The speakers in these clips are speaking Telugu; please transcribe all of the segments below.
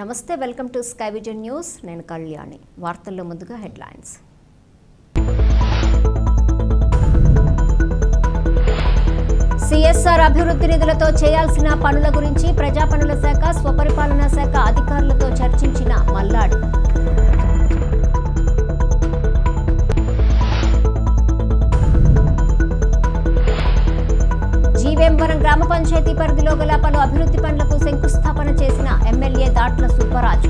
నమస్తే welcome to sky vision news నేను కళ్యాణి వార్తల్లో ముందుగా హెడ్లైన్స్ సిఎస్ఆర్ అభివృద్ధి నిధులతో చేయాల్సిన పనుల గురించి ప్రజా పనుల శాఖ స్వపరిపాలనా శాఖ అధికారులతో చర్చించిన మల్లాడి జీవేంవరం గ్రామ పంచాయతీ పరిధిలో గల పలు అభివృద్ధి పనులకు శంకుస్థాపన చేసిన ఎమ్మెల్యే దాట్ల సుబ్బరాజు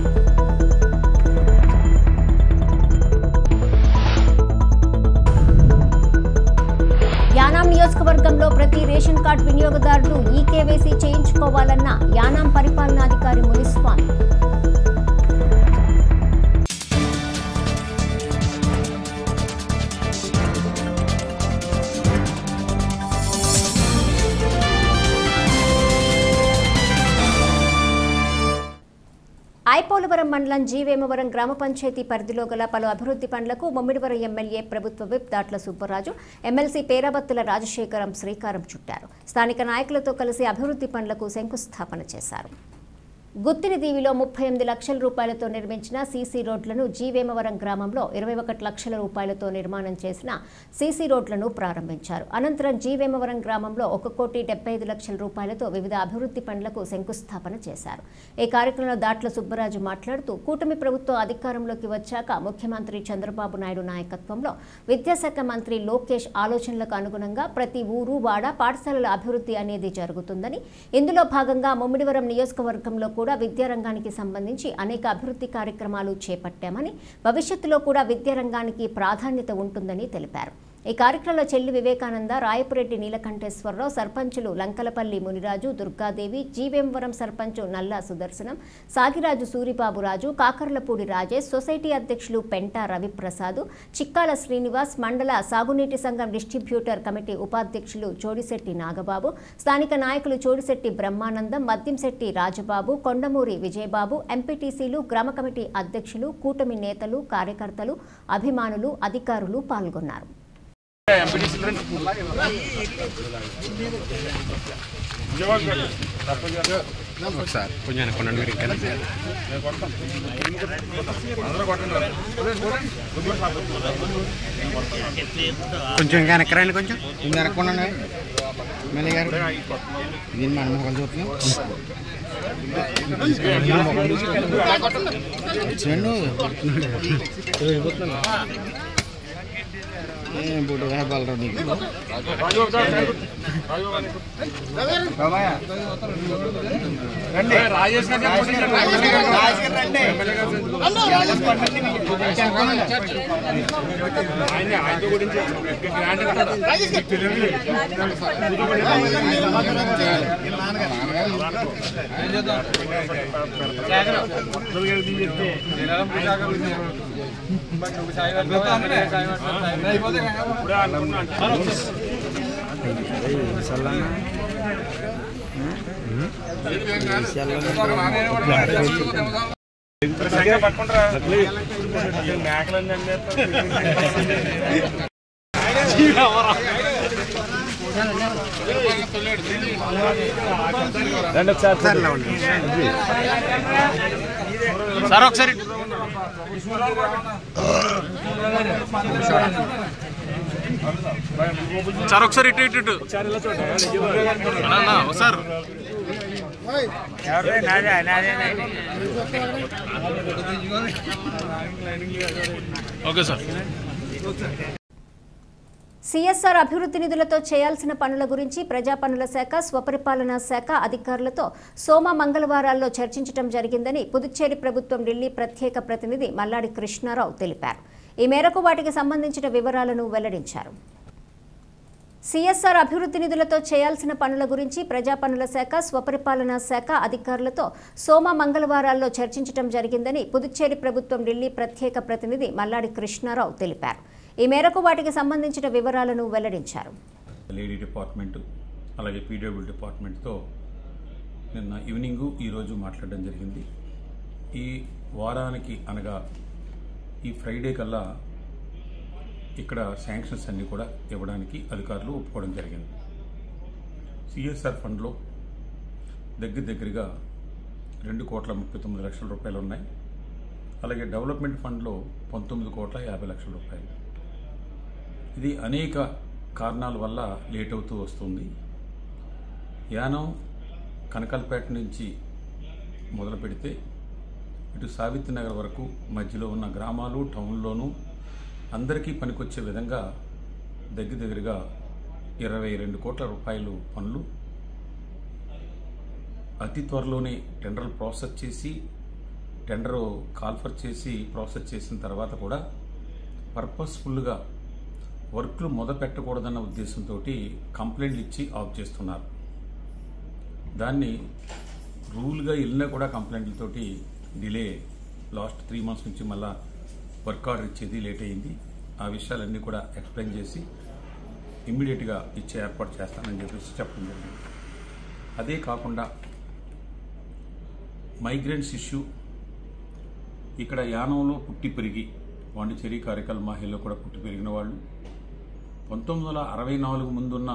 యానాం నియోజకవర్గంలో ప్రతి రేషన్ కార్డు వినియోగదారులు ఈకేవైసీ చేయించుకోవాలన్న యానాం పరిపాలనాధికారి మునిస్వామి ఐపోలవరం మండలం జీవేమవరం గ్రామ పంచాయతీ పరిధిలో గల పలు అభివృద్ధి పనులకు ముమ్మిడివరం ఎమ్మెల్యే ప్రభుత్వ విప్ దాట్ల సుబ్బరాజు ఎమ్మెల్సీ పేరాబత్తుల రాజశేఖరం శ్రీకారం చుట్టారు. స్థానిక నాయకులతో కలిసి అభివృద్ధి పనులకు శంకుస్థాపన చేశారు. గుత్తిని దీవిలో 38 లక్షల రూపాయలతో నిర్మించిన సీసీ రోడ్లను జీవేమవరం గ్రామంలో 21 లక్షల రూపాయలతో నిర్మాణం చేసిన సీసీ రోడ్లను ప్రారంభించారు. అనంతరం జీవేమవరం గ్రామంలో 1,75 లక్షల రూపాయలతో వివిధ అభివృద్ధి పనులకు శంకుస్థాపన చేశారు. ఈ కార్యక్రమంలో దాట్ల సుబ్బరాజు మాట్లాడుతూ కూటమి ప్రభుత్వం అధికారంలోకి వచ్చాక ముఖ్యమంత్రి చంద్రబాబు నాయుడు నాయకత్వంలో విద్యాశాఖ మంత్రి లోకేష్ ఆలోచనలకు అనుగుణంగా ప్రతి ఊరు వాడ పాఠశాలల అభివృద్ధి అనేది జరుగుతుందని, ఇందులో భాగంగా ముమ్మిడివరం నియోజకవర్గంలో కూడా విద్యారంగానికి సంబంధించి అనేక అభివృద్ధి కార్యక్రమాలు చేపట్టామని, భవిష్యత్తులో కూడా విద్యారంగానికి ప్రాధాన్యత ఉంటుందని తెలిపారు. ఈ కార్యక్రమంలో చెల్లి వివేకానంద, రాయపురెడ్డి నీలకంఠేశ్వరరావు, సర్పంచులు లంకలపల్లి మునిరాజు, దుర్గాదేవి, జీవేంవరం సర్పంచు నల్లా సుదర్శనం, సాగిరాజు సూరిబాబురాజు, కాకర్లపూడి రాజేష్, సొసైటీ అధ్యక్షులు పెంటా రవిప్రసాద్, చిక్కాల శ్రీనివాస్, మండల సాగునీటి సంఘం డిస్ట్రిబ్యూటర్ కమిటీ ఉపాధ్యక్షులు చోడిశెట్టి నాగబాబు, స్థానిక నాయకులు చోడిశెట్టి బ్రహ్మానందం, మద్యంశెట్టి రాజబాబు, కొండమూరి విజయబాబు, ఎంపీటీసీలు, గ్రామ కమిటీ అధ్యక్షులు, కూటమి నేతలు, కార్యకర్తలు, అభిమానులు, అధికారులు పాల్గొన్నారు. కొంచెం ఇంకా వెనక్కరండి, కొంచెం ఇంకా వెనక్కుండా మళ్ళీ గారు దీన్ని మన మొక్కలు చూస్తున్నాం. ఏం బుడ్డు బలరా నీకు సార్ ఒకసారి సార్ ఒకసారి ఇటు ఇటు సార్ ఓకే సార్. సిఎస్ఆర్ అభివృద్ధి నిధులతో చేయాల్సిన పనుల గురించి ప్రజా పనుల శాఖ స్వపరిపాలనా శాఖ అధికారులతో సోమ మంగళవారాల్లో చర్చించడం జరిగిందని పుదుచ్చేరి ప్రభుత్వం ఢిల్లీ ప్రత్యేక ప్రతినిధి మల్లాడి కృష్ణారావు తెలిపారు. ఈ మేరకు వాటికి సంబంధించిన వివరాలను వెల్లడించారు. సిఎస్ఆర్ అభివృద్ధి నిధులతో చేయాల్సిన పనుల గురించి ప్రజా పనుల శాఖ స్వపరిపాలనా శాఖ అధికారులతో సోమ మంగళవారాల్లో చర్చించడం జరిగిందని పుదుచ్చేరి ప్రభుత్వం ఢిల్లీ ప్రత్యేక ప్రతినిధి మల్లాడి కృష్ణారావు తెలిపారు. ఈ మేరకు వాటికి సంబంధించిన వివరాలను వెల్లడించారు. లేడీ డిపార్ట్మెంట్ అలాగే పీడబ్ల్యూ డిపార్ట్మెంట్తో నిన్న ఈవినింగ్ ఈరోజు మాట్లాడడం జరిగింది. ఈ వారానికి అనగా ఈ ఫ్రైడే కల్లా ఇక్కడ శాంక్షన్స్ అన్నీ కూడా ఇవ్వడానికి అధికారులు ఒప్పుకోవడం జరిగింది. సిఎస్ఆర్ ఫండ్లో దగ్గరగా ₹2,39,00,000 ఉన్నాయి. అలాగే డెవలప్మెంట్ ఫండ్లో ₹19,50,00,000. ఇది అనేక కారణాల వల్ల లేట్ అవుతూ వస్తుంది. యానం కనకాలపేట నుంచి మొదలు పెడితే ఇటు సావిత్రి నగర్ వరకు మధ్యలో ఉన్న గ్రామాలు టౌన్లోనూ అందరికీ పనికొచ్చే విధంగా దగ్గరగా ₹22 కోట్ల పనులు అతి త్వరలోనే టెండర్లు ప్రాసెస్ చేసి టెండర్ కాల్ఫర్ చేసి ప్రాసెస్ చేసిన తర్వాత కూడా పర్పస్ఫుల్గా వర్క్లు మొదలుపెట్టకూడదన్న ఉద్దేశంతో కంప్లైంట్లు ఇచ్చి ఆఫ్ చేస్తున్నారు. దాన్ని రూల్గా వెళ్ళినా కూడా కంప్లైంట్లతోటి డిలే లాస్ట్ 3 months నుంచి మళ్ళా వర్క్ ఆర్డర్ ఇచ్చేది లేట్ అయింది. ఆ విషయాలన్నీ కూడా ఎక్స్ప్లెయిన్ చేసి ఇమ్మీడియట్గా ఇచ్చే ఏర్పాటు చేస్తానని చెప్పేసి చెప్పడం జరిగింది. అదే కాకుండా మైగ్రెంట్స్ ఇష్యూ ఇక్కడ యానంలో పుట్టి పెరిగి పాండిచేరి కారైకాల్ మాహిల్లో కూడా పుట్టి పెరిగిన వాళ్ళు 1964 ముందున్న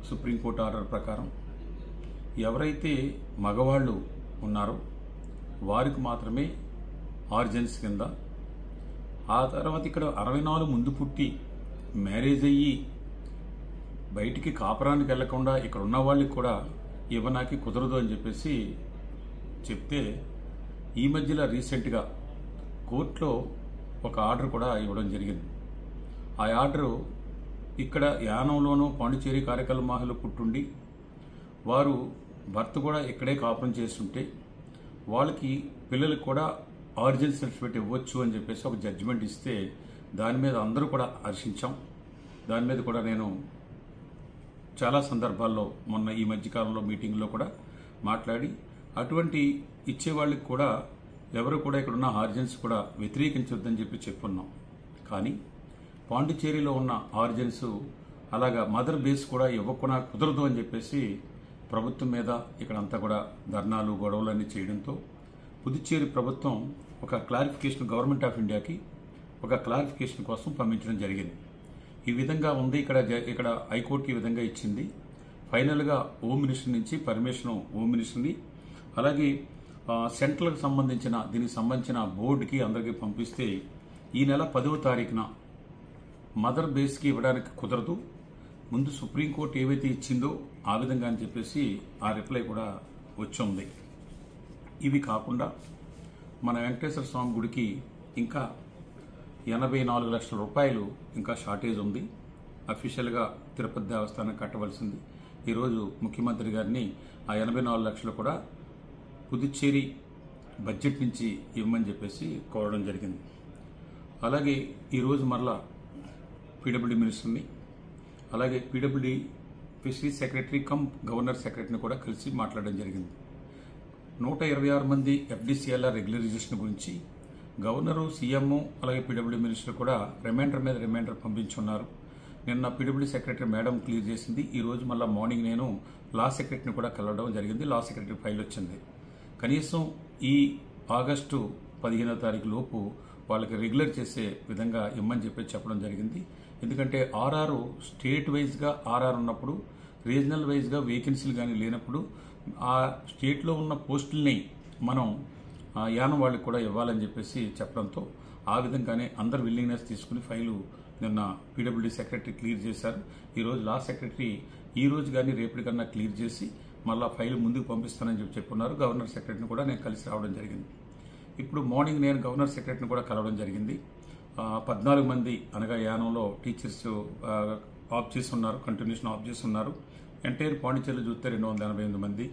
సుప్రీంకోర్టు ఆర్డర్ ప్రకారం ఎవరైతే మగవాళ్ళు ఉన్నారో వారికి మాత్రమే ఆర్జన్స్ కింద, ఆ తర్వాత ఇక్కడ 64 ముందు పుట్టి మ్యారేజ్ అయ్యి బయటికి కాపురానికి వెళ్లకుండా ఇక్కడ ఉన్న వాళ్ళకి కూడా ఇవ్వనాకి కుదరదు అని చెప్పేసి చెప్తే ఈ మధ్యలో రీసెంట్గా కోర్టులో ఒక ఆర్డర్ కూడా ఇవ్వడం జరిగింది. ఆ ఆర్డరు ఇక్కడ యానంలోనూ పాండిచేరి కారైకాల్ మాహిలో పుట్టుండి వారు భర్త కూడా ఇక్కడే కాపురం చేస్తుంటే వాళ్ళకి పిల్లలకు కూడా ఆరిజిన్ సర్టిఫికేట్ ఇవ్వచ్చు అని చెప్పేసి ఒక జడ్జిమెంట్ ఇస్తే దాని మీద అందరూ కూడా హర్షించాం. దాని మీద కూడా నేను చాలా సందర్భాల్లో మొన్న ఈ మధ్యకాలంలో మీటింగ్లో కూడా మాట్లాడి అటువంటి ఇచ్చేవాళ్ళకి కూడా ఎవరు కూడా ఇక్కడున్న ఆరిజిన్స్ కూడా వ్యతిరేకించొద్దని చెప్పి చెప్పున్నాం. కానీ పాండిచేరిలో ఉన్న ఆరిజిన్స్ అలాగా మదర్ బేస్ కూడా ఇవ్వకుండా కుదరదు అని చెప్పేసి ప్రభుత్వం మీద ఇక్కడంతా కూడా ధర్నాలు గొడవలు అన్నీ చేయడంతో పుదుచ్చేరి ప్రభుత్వం ఒక క్లారిఫికేషన్ గవర్నమెంట్ ఆఫ్ ఇండియాకి ఒక క్లారిఫికేషన్ కోసం పంపించడం జరిగింది. ఈ విధంగా ఉంది ఇక్కడ హైకోర్టు ఈ విధంగా ఇచ్చింది. ఫైనల్గా హోమ్ మినిస్టర్ నుంచి పర్మిషన్ హోమ్ మినిస్టర్ని అలాగే సెంట్రల్కి సంబంధించిన దీనికి సంబంధించిన బోర్డుకి అందరికీ పంపిస్తే ఈ నెల 10వ తారీఖున మదర్ బేస్కి ఇవ్వడానికి కుదరదు, ముందు సుప్రీంకోర్టు ఏవైతే ఇచ్చిందో ఆ విధంగా అని చెప్పేసి ఆ రిప్లై కూడా వచ్చి. ఇవి కాకుండా మన వెంకటేశ్వర స్వామి గుడికి ఇంకా ₹84 లక్షల ఇంకా షార్టేజ్ ఉంది. అఫీషియల్గా తిరుపతి దేవస్థానం కట్టవలసింది. ఈరోజు ముఖ్యమంత్రి గారిని ఆ 84 లక్షలు కూడా పుదుచ్చేరి బడ్జెట్ నుంచి ఇవ్వమని చెప్పేసి కోరడం జరిగింది. అలాగే ఈరోజు మరలా పీడబ్ల్యూడీ మినిస్టర్ని అలాగే PWD fisheries secretary come governor సెక్రటరీని కూడా కలిసి మాట్లాడడం జరిగింది. 126 మంది FDCLR రెగ్యులరైజేషన్ గురించి గవర్నరు, సీఎం అలాగే పీడబ్ల్యూడీ మినిస్టర్ కూడా రిమైండర్ మీద రిమైండర్ పంపించున్నారు. నిన్న పీడబ్ల్యూడీ సెక్రటరీ మేడం క్లియర్ చేసింది. ఈ రోజు మళ్ళీ మార్నింగ్ నేను లా సెక్రటరీని కూడా కలవడం జరిగింది. లా సెక్రటరీ ఫైల్ వచ్చింది. కనీసం ఈ ఆగస్టు 15వ తారీఖు లోపు వాళ్ళకి రెగ్యులర్ చేసే విధంగా ఇమ్మని చెప్పడం జరిగింది. ఎందుకంటే ఆర్ఆర్ స్టేట్ వైజ్గా ఆర్ఆర్ ఉన్నప్పుడు రీజనల్ వైజ్గా వేకెన్సీలు కానీ లేనప్పుడు ఆ స్టేట్లో ఉన్న పోస్టుల్ని మనం యానం వాళ్ళకి కూడా ఇవ్వాలని చెప్పేసి చెప్పడంతో ఆ విధంగానే అందరు విల్లింగ్నెస్ తీసుకుని ఫైలు నిన్న పీడబ్ల్యూడీ సెక్రటరీ క్లియర్ చేశారు. ఈరోజు లా సెక్రటరీ ఈ రోజు కానీ రేపటికన్నా క్లియర్ చేసి మళ్ళా ఫైల్ ముందుకు పంపిస్తానని చెప్పున్నారు. గవర్నర్ సెక్రటరీని కూడా నేను కలిసి రావడం జరిగింది. ఇప్పుడు మార్నింగ్ నేను గవర్నర్ సెక్రటరీని కూడా కలవడం జరిగింది. 14 మంది అనగా యానంలో టీచర్స్ ఆఫ్ చేసి ఉన్నారు, కంటిన్యూషన్ ఆఫ్ చేసి ఉన్నారు. ఎంటైర్ పాండిచేరిలో చూస్తే 288 మంది.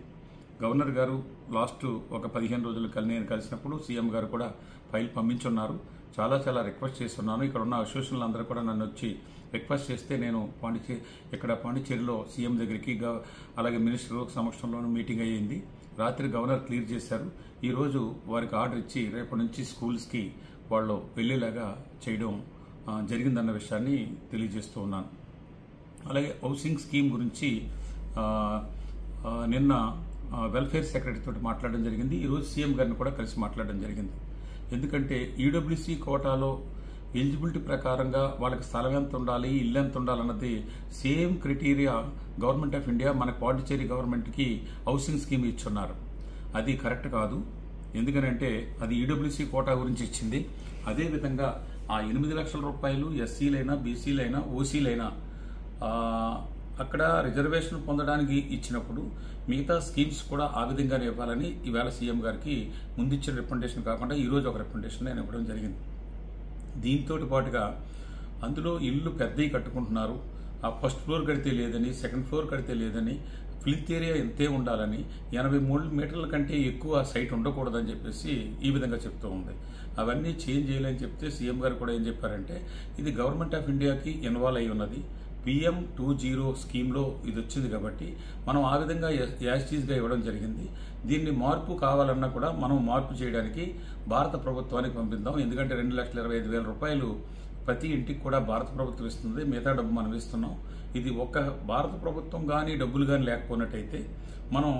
గవర్నర్ గారు లాస్ట్ ఒక 15 రోజులు నేను కలిసినప్పుడు సీఎం గారు కూడా ఫైల్ పంపించున్నారు. చాలా రిక్వెస్ట్ చేస్తున్నాను. ఇక్కడ ఉన్న అసోసియేషన్లు అందరూ కూడా నన్ను వచ్చి రిక్వెస్ట్ చేస్తే నేను పాండిచేరిలో సీఎం దగ్గరికి అలాగే మినిస్టర్ సమక్షంలోనూ మీటింగ్ అయ్యింది. రాత్రి గవర్నర్ క్లియర్ చేశారు. ఈరోజు వారికి ఆర్డర్ ఇచ్చి రేపటి నుంచి స్కూల్స్కి వాళ్ళు వెళ్లేలాగా చేయడం జరిగిందన్న విషయాన్ని తెలియజేస్తూ ఉన్నాను. అలాగే హౌసింగ్ స్కీమ్ గురించి నిన్న వెల్ఫేర్ సెక్రటరీ తోటి మాట్లాడడం జరిగింది. ఈరోజు సీఎం గారిని కూడా కలిసి మాట్లాడడం జరిగింది. ఎందుకంటే ఈడబ్ల్యూసీ కోటాలో ఎలిజిబిలిటీ ప్రకారంగా వాళ్ళకి స్థలం ఎంత ఉండాలి, ఇల్లు ఎంత ఉండాలన్నది same criteria government of India మన పాండిచేరి గవర్నమెంట్కి హౌసింగ్ స్కీమ్ ఇచ్చున్నారు. అది కరెక్ట్ కాదు. ఎందుకనంటే అది ఈడబ్ల్యూసీ కోటా గురించి ఇచ్చింది. అదేవిధంగా ఆ 8 లక్షల రూపాయలు ఎస్సీలైనా, బీసీలైనా, ఓసీలైనా అక్కడ రిజర్వేషన్ పొందడానికి ఇచ్చినప్పుడు మిగతా స్కీమ్స్ కూడా ఆ విధంగానే ఇవ్వాలని ఈవేళ సీఎం గారికి ముందిచ్చిన రికమెండేషన్ కాకుండా ఈరోజు ఒక రికమెండేషన్ నేను ఇవ్వడం జరిగింది. దీంతో పాటుగా అందులో ఇల్లు పెద్దవి కట్టుకుంటున్నారు. ఆ ఫస్ట్ ఫ్లోర్ కడితే లేదని, సెకండ్ ఫ్లోర్ కడితే లేదని, ప్లింత్ ఏరియా ఎంతే ఉండాలని, 83 మీటర్ల కంటే ఎక్కువ సైట్ ఉండకూడదని చెప్పేసి ఈ విధంగా చెప్తూ ఉంది. అవన్నీ చేంజ్ చేయాలని చెప్తే సీఎం గారు కూడా ఏం చెప్పారంటే ఇది గవర్నమెంట్ ఆఫ్ ఇండియాకి ఇన్వాల్వ్ అయి ఉన్నది. PM20 స్కీమ్లో ఇది వచ్చింది కాబట్టి మనం ఆ విధంగా యాజిటీస్గా ఇవ్వడం జరిగింది. దీన్ని మార్పు కావాలన్నా కూడా మనం మార్పు చేయడానికి భారత ప్రభుత్వానికి పంపిద్దాం. ఎందుకంటే 2,25,000 రూపాయలు ప్రతి ఇంటికి కూడా భారత ప్రభుత్వం ఇస్తుంది, మిగతా డబ్బు మనం ఇస్తున్నాం. ఇది ఒక్క భారత ప్రభుత్వం కానీ డబ్బులు కానీ లేకపోయినట్టయితే మనం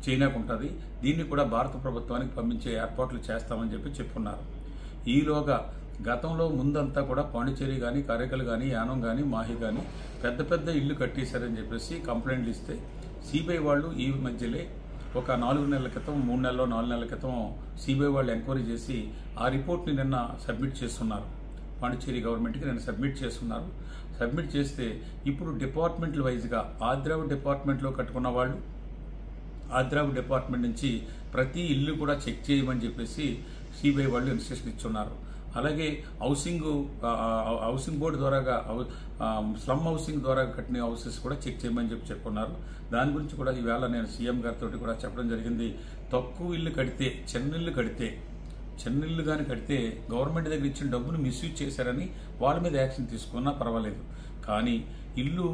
చేయలేకుంటుంది. దీన్ని కూడా భారత ప్రభుత్వానికి పంపించే ఏర్పాట్లు చేస్తామని చెప్పి చెప్పుకున్నారు. ఈలోగా గతంలో ముందంతా కూడా పాండిచేరి కానీ, కారైకల్ కానీ, యానం కానీ, మాహి కానీ పెద్ద పెద్ద ఇళ్లు కట్టేశారని చెప్పేసి కంప్లైంట్లు ఇస్తే సిబిఐ వాళ్ళు ఈ మధ్యలో ఒక 4 నెలల క్రితం, 3 నెలల్లో 4 నెలల క్రితం సిబిఐ వాళ్ళు ఎంక్వైరీ చేసి ఆ రిపోర్ట్ని నిన్న సబ్మిట్ చేస్తున్నారు. పాండిచేరి గవర్నమెంట్కి నేను సబ్మిట్ చేస్తున్నారు. సబ్మిట్ చేస్తే ఇప్పుడు డిపార్ట్మెంట్ల వైజ్గా ఆద్రావు డిపార్ట్మెంట్లో కట్టుకున్న వాళ్ళు ఆద్రావు డిపార్ట్మెంట్ నుంచి ప్రతి ఇల్లు కూడా చెక్ చేయమని చెప్పేసి సిబిఐ వాళ్ళు ఇన్స్ట్రక్షన్ ఇచ్చున్నారు. అలాగే హౌసింగ్ బోర్డు ద్వారాగా స్లమ్ హౌసింగ్ ద్వారా కట్టిన హౌసెస్ కూడా చెక్ చేయమని చెప్పుకున్నారు. దాని గురించి కూడా ఈవేళ నేను సీఎం గారితో కూడా చెప్పడం జరిగింది. తక్కువ ఇల్లు కడితే, చిన్న ఇల్లు కానీ కడితే గవర్నమెంట్ దగ్గర ఇచ్చిన డబ్బును మిస్యూజ్ చేశారని వాళ్ళ మీద యాక్షన్ తీసుకున్నా పర్వాలేదు. కానీ ఇల్లు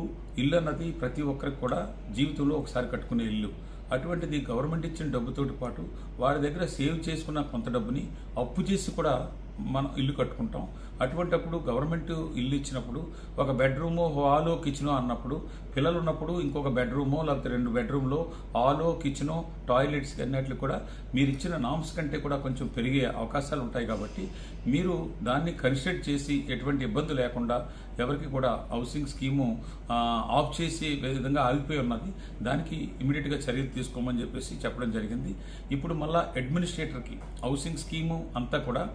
అన్నది ప్రతి ఒక్కరికి కూడా జీవితంలో ఒకసారి కట్టుకునే ఇల్లు. అటువంటిది గవర్నమెంట్ ఇచ్చిన డబ్బుతోటి పాటు వారి దగ్గర సేవ్ చేసుకున్న కొంత డబ్బుని అప్పు చేసి కూడా మనం ఇల్లు కట్టుకుంటాం. అటువంటిప్పుడు గవర్నమెంట్ ఇల్లు ఇచ్చినప్పుడు ఒక బెడ్రూమో, హాలో, కిచెనో అన్నప్పుడు పిల్లలు ఉన్నప్పుడు ఇంకొక బెడ్రూమో లేకపోతే 2 బెడ్రూమ్లో హాలో, కిచెనో, టాయిలెట్స్ అన్నిట్లు కూడా మీరు ఇచ్చిన నామ్స్ కంటే కూడా కొంచెం పెరిగే అవకాశాలు ఉంటాయి. కాబట్టి మీరు దాన్ని కన్సిడర్ చేసి ఎటువంటి ఇబ్బంది లేకుండా ఎవరికి కూడా హౌసింగ్ స్కీము ఆఫ్ చేసే విధంగా ఆగిపోయి ఉన్నది. దానికి ఇమీడియట్గా చర్యలు తీసుకోమని చెప్పేసి చెప్పడం జరిగింది. ఇప్పుడు మళ్ళా అడ్మినిస్ట్రేటర్కి హౌసింగ్ స్కీము అంతా కూడా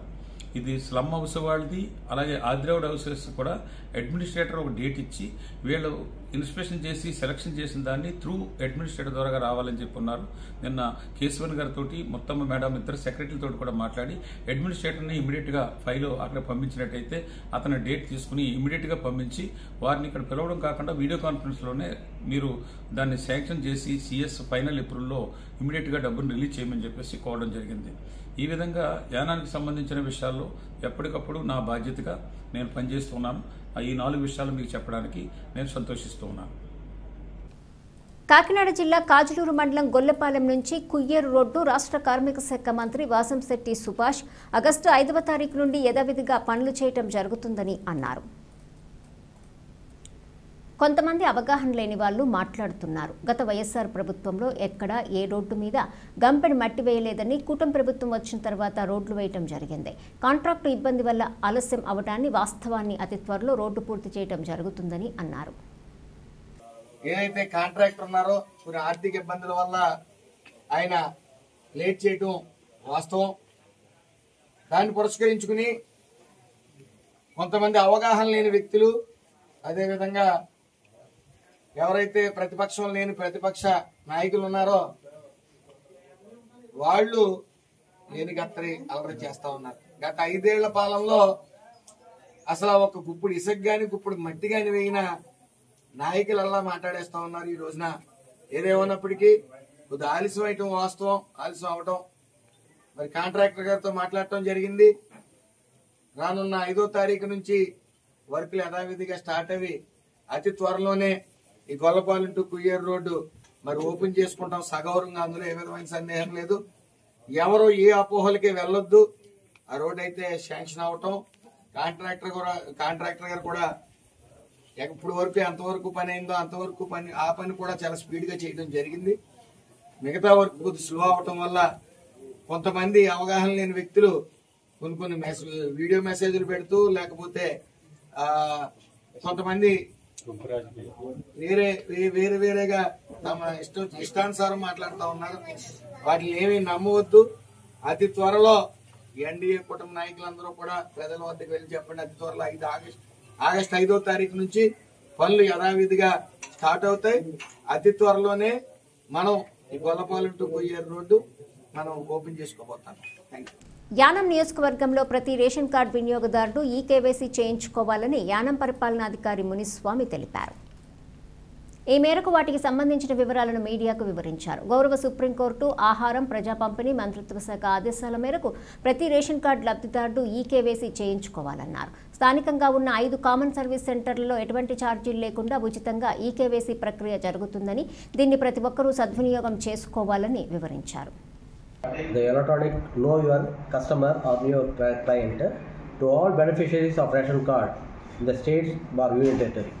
ఇది స్లమ్ హౌస్ వాళ్ళది, అలాగే ఆద్రావుడ్ హౌసెస్ కూడా అడ్మినిస్ట్రేటర్ ఒక డేట్ ఇచ్చి వీళ్ళు ఇన్స్పెక్షన్ చేసి సెలక్షన్ చేసిన దాన్ని త్రూ అడ్మినిస్ట్రేటర్ ద్వారా రావాలని చెప్పున్నారు. నిన్న కేశవన్ గారితో మొత్తం మేడం ఇద్దరు సెక్రటరీలతో కూడా మాట్లాడి అడ్మినిస్ట్రేటర్ని ఇమీడియట్గా ఫైల్ అక్కడ పంపించినట్టయితే అతను డేట్ తీసుకుని ఇమీడియట్గా పంపించి వారిని ఇక్కడ పిలవడం కాకుండా వీడియో కాన్ఫరెన్స్లోనే మీరు దాన్ని శాంక్షన్ చేసి సిఎస్ ఫైనల్ ఏప్రిల్లో ఇమీడియట్గా డబ్బును రిలీజ్ చేయమని చెప్పేసి కోరడం జరిగింది. ఈ విధంగా యానానికి సంబంధించిన విషయాల్లో ఎప్పటికప్పుడు నా బాధ్యతగా నేను పనిచేస్తున్నాను. ఈ 4 విషయాలు మీకు చెప్పడానికి నేను సంతోషిస్తూ ఉన్నాను. కాకినాడ జిల్లా కాజులూరు మండలం గొల్లపాలెం నుంచి కుయ్యేరు రోడ్డు రాష్ట్ర కార్మిక శాఖ మంత్రి వాసంశెట్టి సుభాష్ ఆగస్టు 5వ తారీఖు నుండి యథావిధిగా పనులు చేయటం జరుగుతుందని అన్నారు. కొంతమంది అవగాహన లేని వాళ్ళు మాట్లాడుతున్నారు. గత వైఎస్ఆర్ ప్రభుత్వంలో ఎక్కడా ఏ రోడ్డు మీద గంపెడు మట్టి వేయలేదని, కూటమి ప్రభుత్వం వచ్చిన తర్వాత రోడ్లు వేయటం జరిగింది. కాంట్రాక్టు ఇబ్బంది వల్ల ఆలస్యం అవడాన్ని, వాస్తవాన్ని అతి త్వరలో రోడ్డు పూర్తి చేయటం జరుగుతుందని అన్నారు. ఏదైతే కాంట్రాక్టర్ ఉన్నారో కొన్ని ఆర్థిక ఇబ్బందుల వల్ల ఆయన లేట్ చేయటం వాస్తవం. దాన్ని పురస్కరించుకుని కొంతమంది అవగాహన లేని వ్యక్తులు, అదేవిధంగా ఎవరైతే ప్రతిపక్షం లేని ప్రతిపక్ష నాయకులు ఉన్నారో వాళ్ళు లేని గత్తరి అలరి చేస్తా ఉన్నారు. గత 5 ఏళ్ల పాలనలో అసలు ఒక గుప్పుడు ఇసుక గాని, గుప్పుడు మట్టి గాని వేయిన నాయకులల్లా మాట్లాడేస్తా ఉన్నారు. ఈ రోజున ఏదేమన్నప్పటికీ కొద్ది ఆలస్యం అవటం వాస్తవం. ఆలస్యం అవటం మరి కాంట్రాక్టర్ గారితో మాట్లాడటం జరిగింది. రానున్న 5వ తారీఖు నుంచి వర్కులు యథావిధిగా స్టార్ట్ అవి అతి త్వరలోనే ఈ గొల్లపాలెం టు కుయ్యేరు రోడ్డు మరి ఓపెన్ చేసుకుంటాం సగౌరవంగా. అందులో ఏ విధమైన సందేహం లేదు. ఎవరు ఏ అపోహలకి వెళ్ళొద్దు. ఆ రోడ్ అయితే శాంక్షన్ అవటం, కాంట్రాక్టర్ గారు కూడా ఎప్పటి వరకు ఎంతవరకు పని అయిందో అంతవరకు ఆ పని కూడా చాలా స్పీడ్ గా చేయడం జరిగింది. మిగతా వర్క్ కొద్ది స్లో అవటం వల్ల కొంతమంది అవగాహన లేని వ్యక్తులు కొన్ని వీడియో మెసేజ్లు పెడుతూ, లేకపోతే కొంతమంది వేరే వేరేగా తమ ఇష్టానుసారం మాట్లాడుతూ ఉన్నారు. వాటిని ఏమీ నమ్మవద్దు. అతి త్వరలో ఎన్డీఏ కుటుంబ నాయకులందరూ కూడా ప్రజల వద్దకు వెళ్ళి చెప్పండి. అతి త్వరలో ఆగస్టు 5వ తారీఖు నుంచి పనులు యథావిధిగా స్టార్ట్ అవుతాయి. అతి త్వరలోనే మనం ఈ గొల్లపాలెం టు కొయ్యేరు రోడ్డు మనం ఓపెన్ చేసుకోబోతాం. Thank you. యానం నియోజకవర్గంలో ప్రతి రేషన్ కార్డు వినియోగదారుడు ఈకేవైసీ చేయించుకోవాలని యానం పరిపాలనాధికారి మునిస్వామి తెలిపారు. ఈ మేరకు వాటికి సంబంధించిన వివరాలను మీడియాకు వివరించారు. గౌరవ సుప్రీంకోర్టు ఆహారం, ప్రజా పంపిణీ మంత్రిత్వ శాఖ ఆదేశాల మేరకు ప్రతి రేషన్ కార్డు లబ్ధిదారుడు ఈకేవైసీ చేయించుకోవాలన్నారు. స్థానికంగా ఉన్న 5 కామన్ సర్వీస్ సెంటర్లలో ఎటువంటి ఛార్జీలు లేకుండా ఉచితంగా ఈకేవైసీ ప్రక్రియ జరుగుతుందని, దీన్ని ప్రతి ఒక్కరూ సద్వినియోగం చేసుకోవాలని వివరించారు. The electronic know your customer or your client to all beneficiaries of ration card in the states or union territory.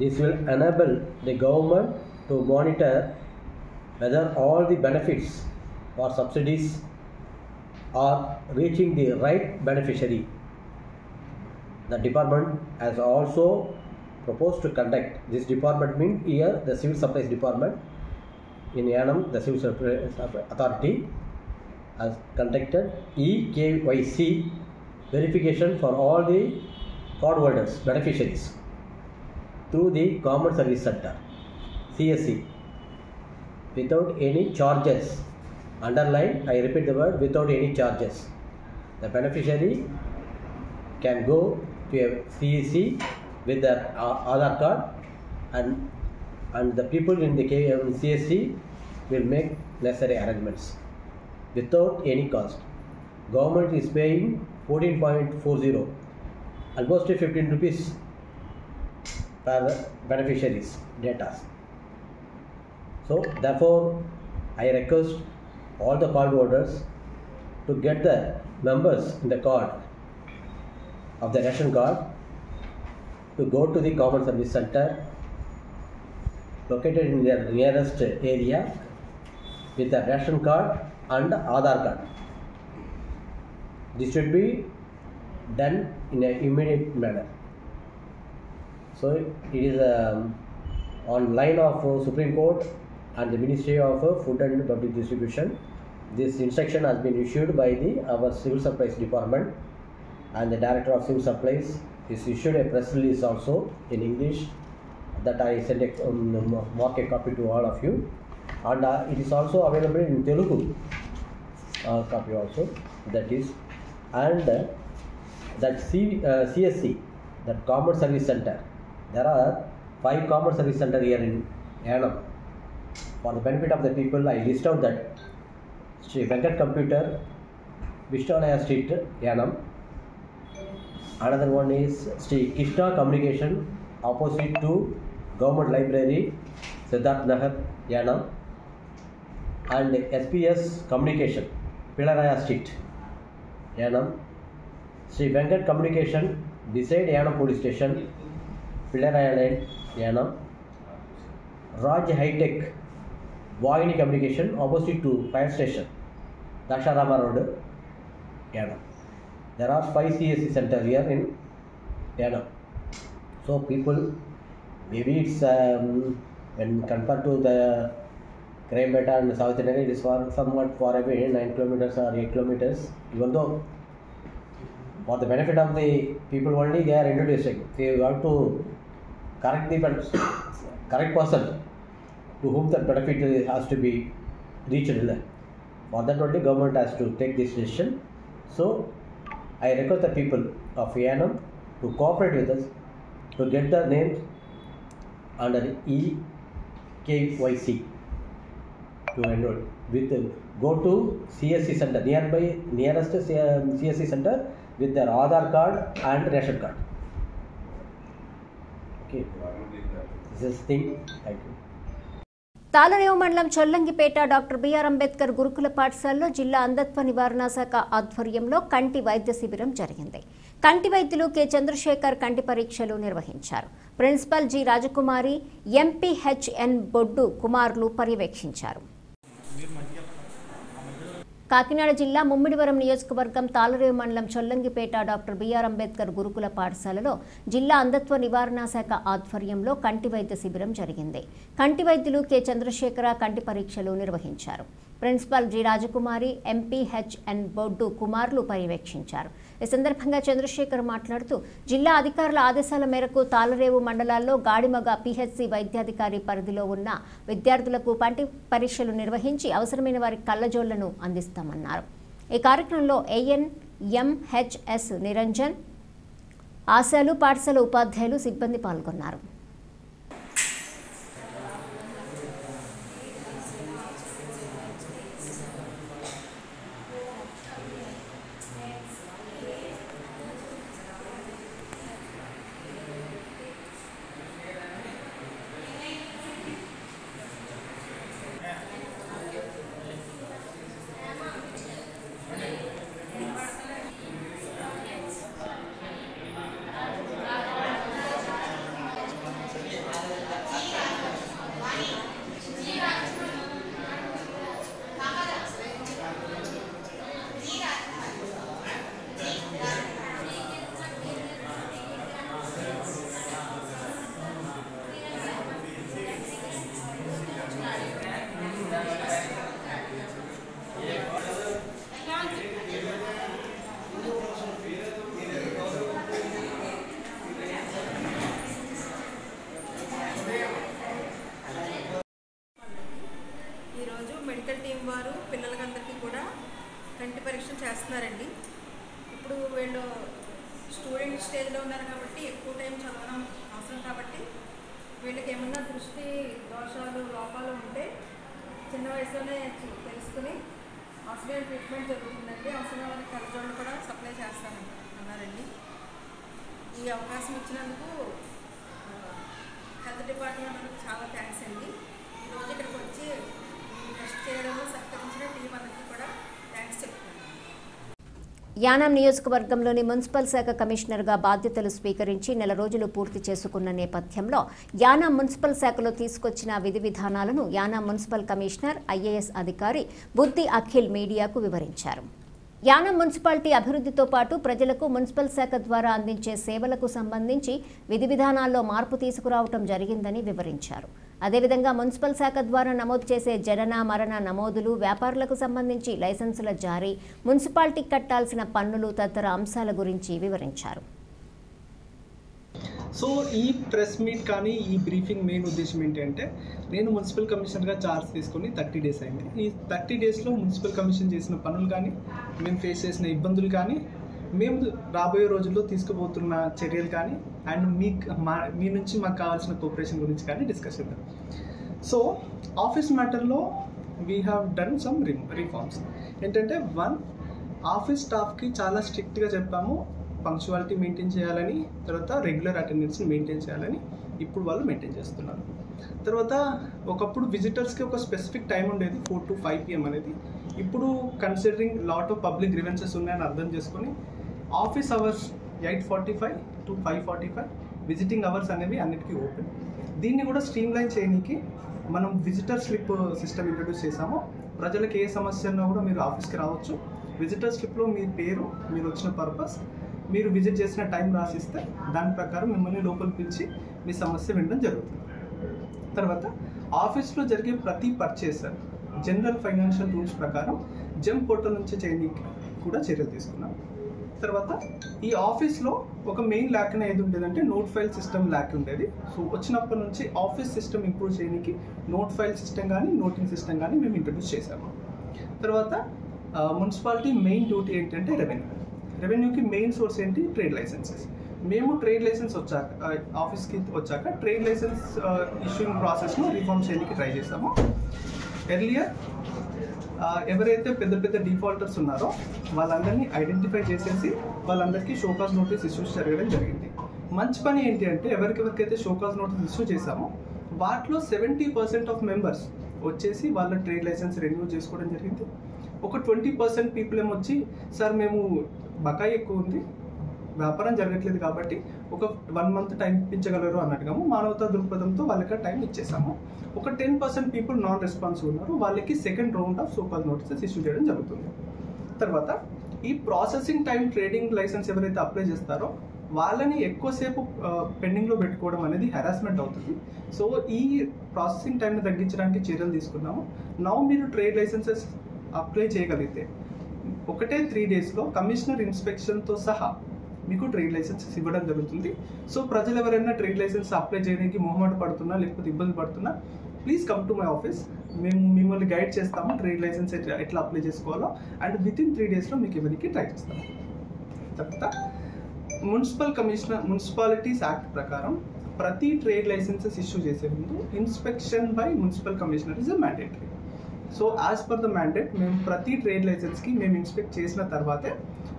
This will enable the government to monitor whether all the benefits or subsidies are reaching the right beneficiary. The department has also proposed to conduct, this department means here the Civil Supplies Department in Yanam, the Civil Supplies Authority has conducted EKYC verification for all the cardholders, beneficiaries through the Common Service Center, CSC, without any charges. Underline, I repeat the word, without any charges. The beneficiary can go to a CSC with their Aadhaar card and the people in the CSC will make necessary arrangements without any cost. Government is paying 14.40, almost 15 rupees per beneficiaries data. So therefore I request all the card holders to get the numbers in the card of the ration card to go to the Common Service Center located in their nearest area with a ration card and Aadhaar card. This should be done in an immediate manner. So it is on line of Supreme Court and the Ministry of Food and Public Distribution. This instruction has been issued by our Civil Supplies Department, and the Director of Civil Supplies is issued a press release also in English that I send mark a copy to all of you, and it is also available in Telugu copy also, that is, and that CSC, that Common Service Center, there are 5 Common Service Center here in Yanam. For the benefit of the people, I list out that Sri Venkat Computer, Vishnalaya Street, Yanam. Another one is Sri Krishna Communication, opposite to Government Library, Siddharth Nagar, Yanam, and SPS Communication, Pilaraya Street, Yanam. Sri Venkat Communication, beside Yanam Police Station, Pilaraya Lane, Yanam. Raj High Tech, Vahini Communication, opposite to Fire Station, Dasharama Road, Yanam. There are 5 CSC centers here in Yanam. So people, maybe it's when compared to the Crembeta and South India, it is somewhat far away, 9 kilometers or 8 kilometers. Even though for the benefit of the people only, they are introducing. So you have to correct the correct person to whom the benefit has to be reached. For that only government has to take this decision. So I request the people of Yanam to cooperate with us to get the names under EKYC to enroll. With go to CSC center nearest CSC center with their Aadhaar card and ration card. Okay, this is the thing. Thank you. Tallarevu మండలం చొల్లంగిపేట డాక్టర్ బిఆర్ అంబేద్కర్ గురుకుల పాఠశాలలో జిల్లా అంధత్వ నివారణ శాఖ ఆధ్వర్యంలో కంటి వైద్య శిబిరం జరిగింది. కంటి వైద్యులు కె చంద్రశేఖర్ కంటి పరీక్షలు నిర్వహించారు. ప్రిన్సిపల్ జి రాజకుమారి, ఎంపీహెచ్ఎన్ బొడ్డు కుమార్లు పర్యవేక్షించారు. కాకినాడ జిల్లా ముమ్మిడివరం నియోజకవర్గం తాళరేవు మండలం చొల్లంగిపేట డాక్టర్ బిఆర్ అంబేద్కర్ గురుకుల పాఠశాలలో జిల్లా అంధత్వ నివారణ శాఖ ఆధ్వర్యంలో కంటి వైద్య శిబిరం జరిగింది. కంటి వైద్యులు కె చంద్రశేఖర కంటి పరీక్షలు నిర్వహించారు. ప్రిన్సిపల్ జి రాజకుమారి, ఎంపీహెచ్ఎన్ బోర్డు కుమార్లు పర్యవేక్షించారు. ఈ సందర్భంగా చంద్రశేఖర్ మాట్లాడుతూ జిల్లా అధికారుల ఆదేశాల మేరకు తాళరేవు మండలాల్లో గాడిమగ పిహెచ్సి వైద్యాధికారి పరిధిలో ఉన్న విద్యార్థులకు కంటి పరీక్షలు నిర్వహించి అవసరమైన వారి కళ్లజోళ్లను అందిస్తామన్నారు. ఈ కార్యక్రమంలో ఏఎన్ ఎంహెచ్ఎస్ నిరంజన్, ఆశాలు, పాఠశాల ఉపాధ్యాయులు, సిబ్బంది పాల్గొన్నారు. మెడికల్ టీం వారు పిల్లలకందరికీ కూడా కంటి పరీక్షలు చేస్తున్నారండి. ఇప్పుడు వీళ్ళు స్టూడెంట్ స్టేజ్లో ఉన్నారు కాబట్టి ఎక్కువ టైం చదవడం అవసరం కాబట్టి వీళ్ళకి ఏమన్నా దృష్టి దోషాలు, లోపాలు ఉంటే చిన్న వయసులోనే తెలుసుకుని అవసరమైన ట్రీట్మెంట్ జరుగుతుందండి. అవసరమైన వాళ్ళకి కళ్ళజోళ్ళు కూడా సప్లై చేస్తానన్నారండి. ఈ అవకాశం ఇచ్చినందుకు హెల్త్ డిపార్ట్మెంట్ వాళ్ళకి చాలా థ్యాంక్స్ అండి. ఈరోజు ఇక్కడికి వచ్చి టెస్ట్ చేయడంలో సహకరించిన టీం అందరికీ కూడా థ్యాంక్స్ చెప్తున్నాను. యానాం నియోజకవర్గంలోని మున్సిపల్ శాఖ కమిషనర్గా బాధ్యతలు స్వీకరించి నెల రోజులు పూర్తి చేసుకున్న నేపథ్యంలో యానాం మున్సిపల్ శాఖలో తీసుకొచ్చిన విధి విధానాలను యానాం మున్సిపల్ కమిషనర్, ఐఏఎస్ అధికారి బుద్ధి అఖిల్ మీడియాకు వివరించారు. యానాం మున్సిపాలిటీ అభివృద్ధితో పాటు ప్రజలకు మున్సిపల్ శాఖ ద్వారా అందించే సేవలకు సంబంధించి విధి విధానాల్లో మార్పు తీసుకురావడం జరిగిందని వివరించారు. అదేవిధంగా మున్సిపల్ శాఖ ద్వారా నమోదు చేసే జనన, మరణ నమోదులు, వ్యాపారులకు సంబంధించి లైసెన్సుల జారీ, మున్సిపాలిటీ కట్టాల్సిన పన్నులు తదితర అంశాల గురించి వివరించారు. సో ఈ ప్రెస్ మీట్ కానీ ఈ బ్రీఫింగ్ మెయిన్ ఉద్దేశం ఏంటంటే, నేను మున్సిపల్ కమిషనర్గా చార్జ్ తీసుకొని 30 డేస్ అయింది. ఈ 30 డేస్లో మున్సిపల్ కమిషన్ చేసిన పనులు కానీ, మేము ఫేస్ చేసిన ఇబ్బందులు కానీ, మేము రాబోయే రోజుల్లో తీసుకుపోతున్న చర్యలు కానీ, అండ్ మీ నుంచి మాకు కావాల్సిన కోఆపరేషన్ గురించి కానీ డిస్కస్ చేద్దాం. సో ఆఫీస్ మ్యాటర్లో we have done some reforms. ఏంటంటే, 1, ఆఫీస్ స్టాఫ్కి చాలా స్ట్రిక్ట్గా చెప్పాము పంక్చువాలిటీ మెయింటైన్ చేయాలని, తర్వాత రెగ్యులర్ అటెండెన్స్ని మెయింటైన్ చేయాలని. ఇప్పుడు వాళ్ళు మెయింటైన్ చేస్తున్నారు. తర్వాత ఒకప్పుడు విజిటర్స్కి ఒక స్పెసిఫిక్ టైం ఉండేది, 4 to 5 PM అనేది. ఇప్పుడు considering lot of public grievances ఉన్నాయని అర్థం చేసుకొని office hours 8:45 to 5:45, visiting hours అనేవి అన్నిటికీ ఓపెన్. దీన్ని కూడా స్ట్రీమ్ లైన్ చేయడానికి మనం విజిటర్ స్లిప్ సిస్టమ్ ఇంట్రడ్యూస్ చేసాము. ప్రజలకు ఏ సమస్య ఉన్నా కూడా మీరు ఆఫీస్కి రావచ్చు. విజిటర్ స్లిప్లో మీ పేరు, మీరు వచ్చిన పర్పస్, మీరు విజిట్ చేసిన టైం రాసిస్తే దాని ప్రకారం మిమ్మల్ని లోపలికి పిలిచి మీ సమస్య వినడం జరుగుతుంది. తర్వాత ఆఫీస్లో జరిగే ప్రతి పర్చేస్ జనరల్ ఫైనాన్షియల్ రూల్స్ ప్రకారం జెమ్ పోర్టల్ నుంచి చేయడానికి కూడా చర్యలు తీసుకున్నాం. తర్వాత ఈ ఆఫీస్లో ఒక మెయిన్ ల్యాక్ ఏది ఉండేదంటే నోట్ ఫైల్ సిస్టమ్ ల్యాక్ ఉండేది. సో వచ్చినప్పటి నుంచి ఆఫీస్ సిస్టమ్ ఇంప్రూవ్ చేయడానికి నోట్ ఫైల్ సిస్టమ్ కానీ, నోటింగ్ సిస్టమ్ కానీ మేము ఇంట్రడ్యూస్ చేసాము. తర్వాత మున్సిపాలిటీ మెయిన్ డ్యూటీ ఏంటంటే రెవెన్యూకి మెయిన్ సోర్స్ ఏంటి? Trade licences. మేము ట్రేడ్ లైసెన్స్ ఆఫీస్కి వచ్చాక ట్రేడ్ లైసెన్స్ ఇష్యూయింగ్ ప్రాసెస్ను రిఫార్మ్ చేయడానికి ట్రై చేసాము. ఎర్లియర్ ఎవరైతే పెద్ద పెద్ద డిఫాల్టర్స్ ఉన్నారో వాళ్ళందరినీ ఐడెంటిఫై చేసేసి వాళ్ళందరికీ షోకాజ్ నోటీస్ ఇష్యూస్ జరగడం జరిగింది. మంచి పని ఏంటి అంటే, ఎవరికెవరికైతే షోకాజ్ నోటీస్ ఇష్యూ చేశామో వాటిలో 70% ఆఫ్ మెంబర్స్ వచ్చేసి వాళ్ళ ట్రేడ్ లైసెన్స్ రెన్యూ చేసుకోవడం జరిగింది. ఒక 20% పీపుల్ ఏమొచ్చి, సార్ మేము బకాయి ఎక్కువ ఉంది, వ్యాపారం జరగట్లేదు కాబట్టి ఒక 1 month టైం ఇప్పించగలరు అన్నట్టుగా మానవతా దృక్పథంతో వాళ్ళకి టైం ఇచ్చేసాము. ఒక 10% పీపుల్ నాన్ రెస్పాన్సివ్ ఉన్నారు, వాళ్ళకి second round of show cause notices issue చేయడం జరుగుతుంది. తర్వాత ఈ ప్రాసెసింగ్ టైం ట్రేడింగ్ లైసెన్స్ ఎవరైతే అప్లై చేస్తారో వాళ్ళని ఎక్కువసేపు పెండింగ్లో పెట్టుకోవడం అనేది హెరాస్మెంట్ అవుతుంది. సో ఈ ప్రాసెసింగ్ టైంని తగ్గించడానికి చర్యలు తీసుకున్నాము. నౌ మీరు ట్రేడ్ లైసెన్సెస్ అప్లై చేయగలిగితే ఒకటే 3 డేస్లో కమిషనర్ ఇన్స్పెక్షన్తో సహా మీకు ట్రేడ్ లైసెన్సెస్ ఇవ్వడం జరుగుతుంది. సో ప్రజలు ఎవరైనా ట్రేడ్ లైసెన్స్ అప్లై చేయడానికి మొహమాట పడుతున్నా లేకపోతే ఇబ్బంది పడుతున్నా please come to my office. మేము మిమ్మల్ని గైడ్ చేస్తాము ట్రేడ్ లైసెన్స్ ఎట్లా అప్లై చేసుకోవాలో, అండ్ వితిన్ 3 డేస్లో మీకు ఇవ్వడానికి ట్రై చేస్తాము. తర్వాత మున్సిపాలిటీస్ యాక్ట్ ప్రకారం ప్రతి ట్రేడ్ లైసెన్సెస్ ఇష్యూ చేసే ముందు inspection by municipal commissioner is mandatory. So as per the mandate మేము ప్రతి ట్రేడ్ లైసెన్స్కి మేము ఇన్స్పెక్ట్ చేసిన తర్వాతే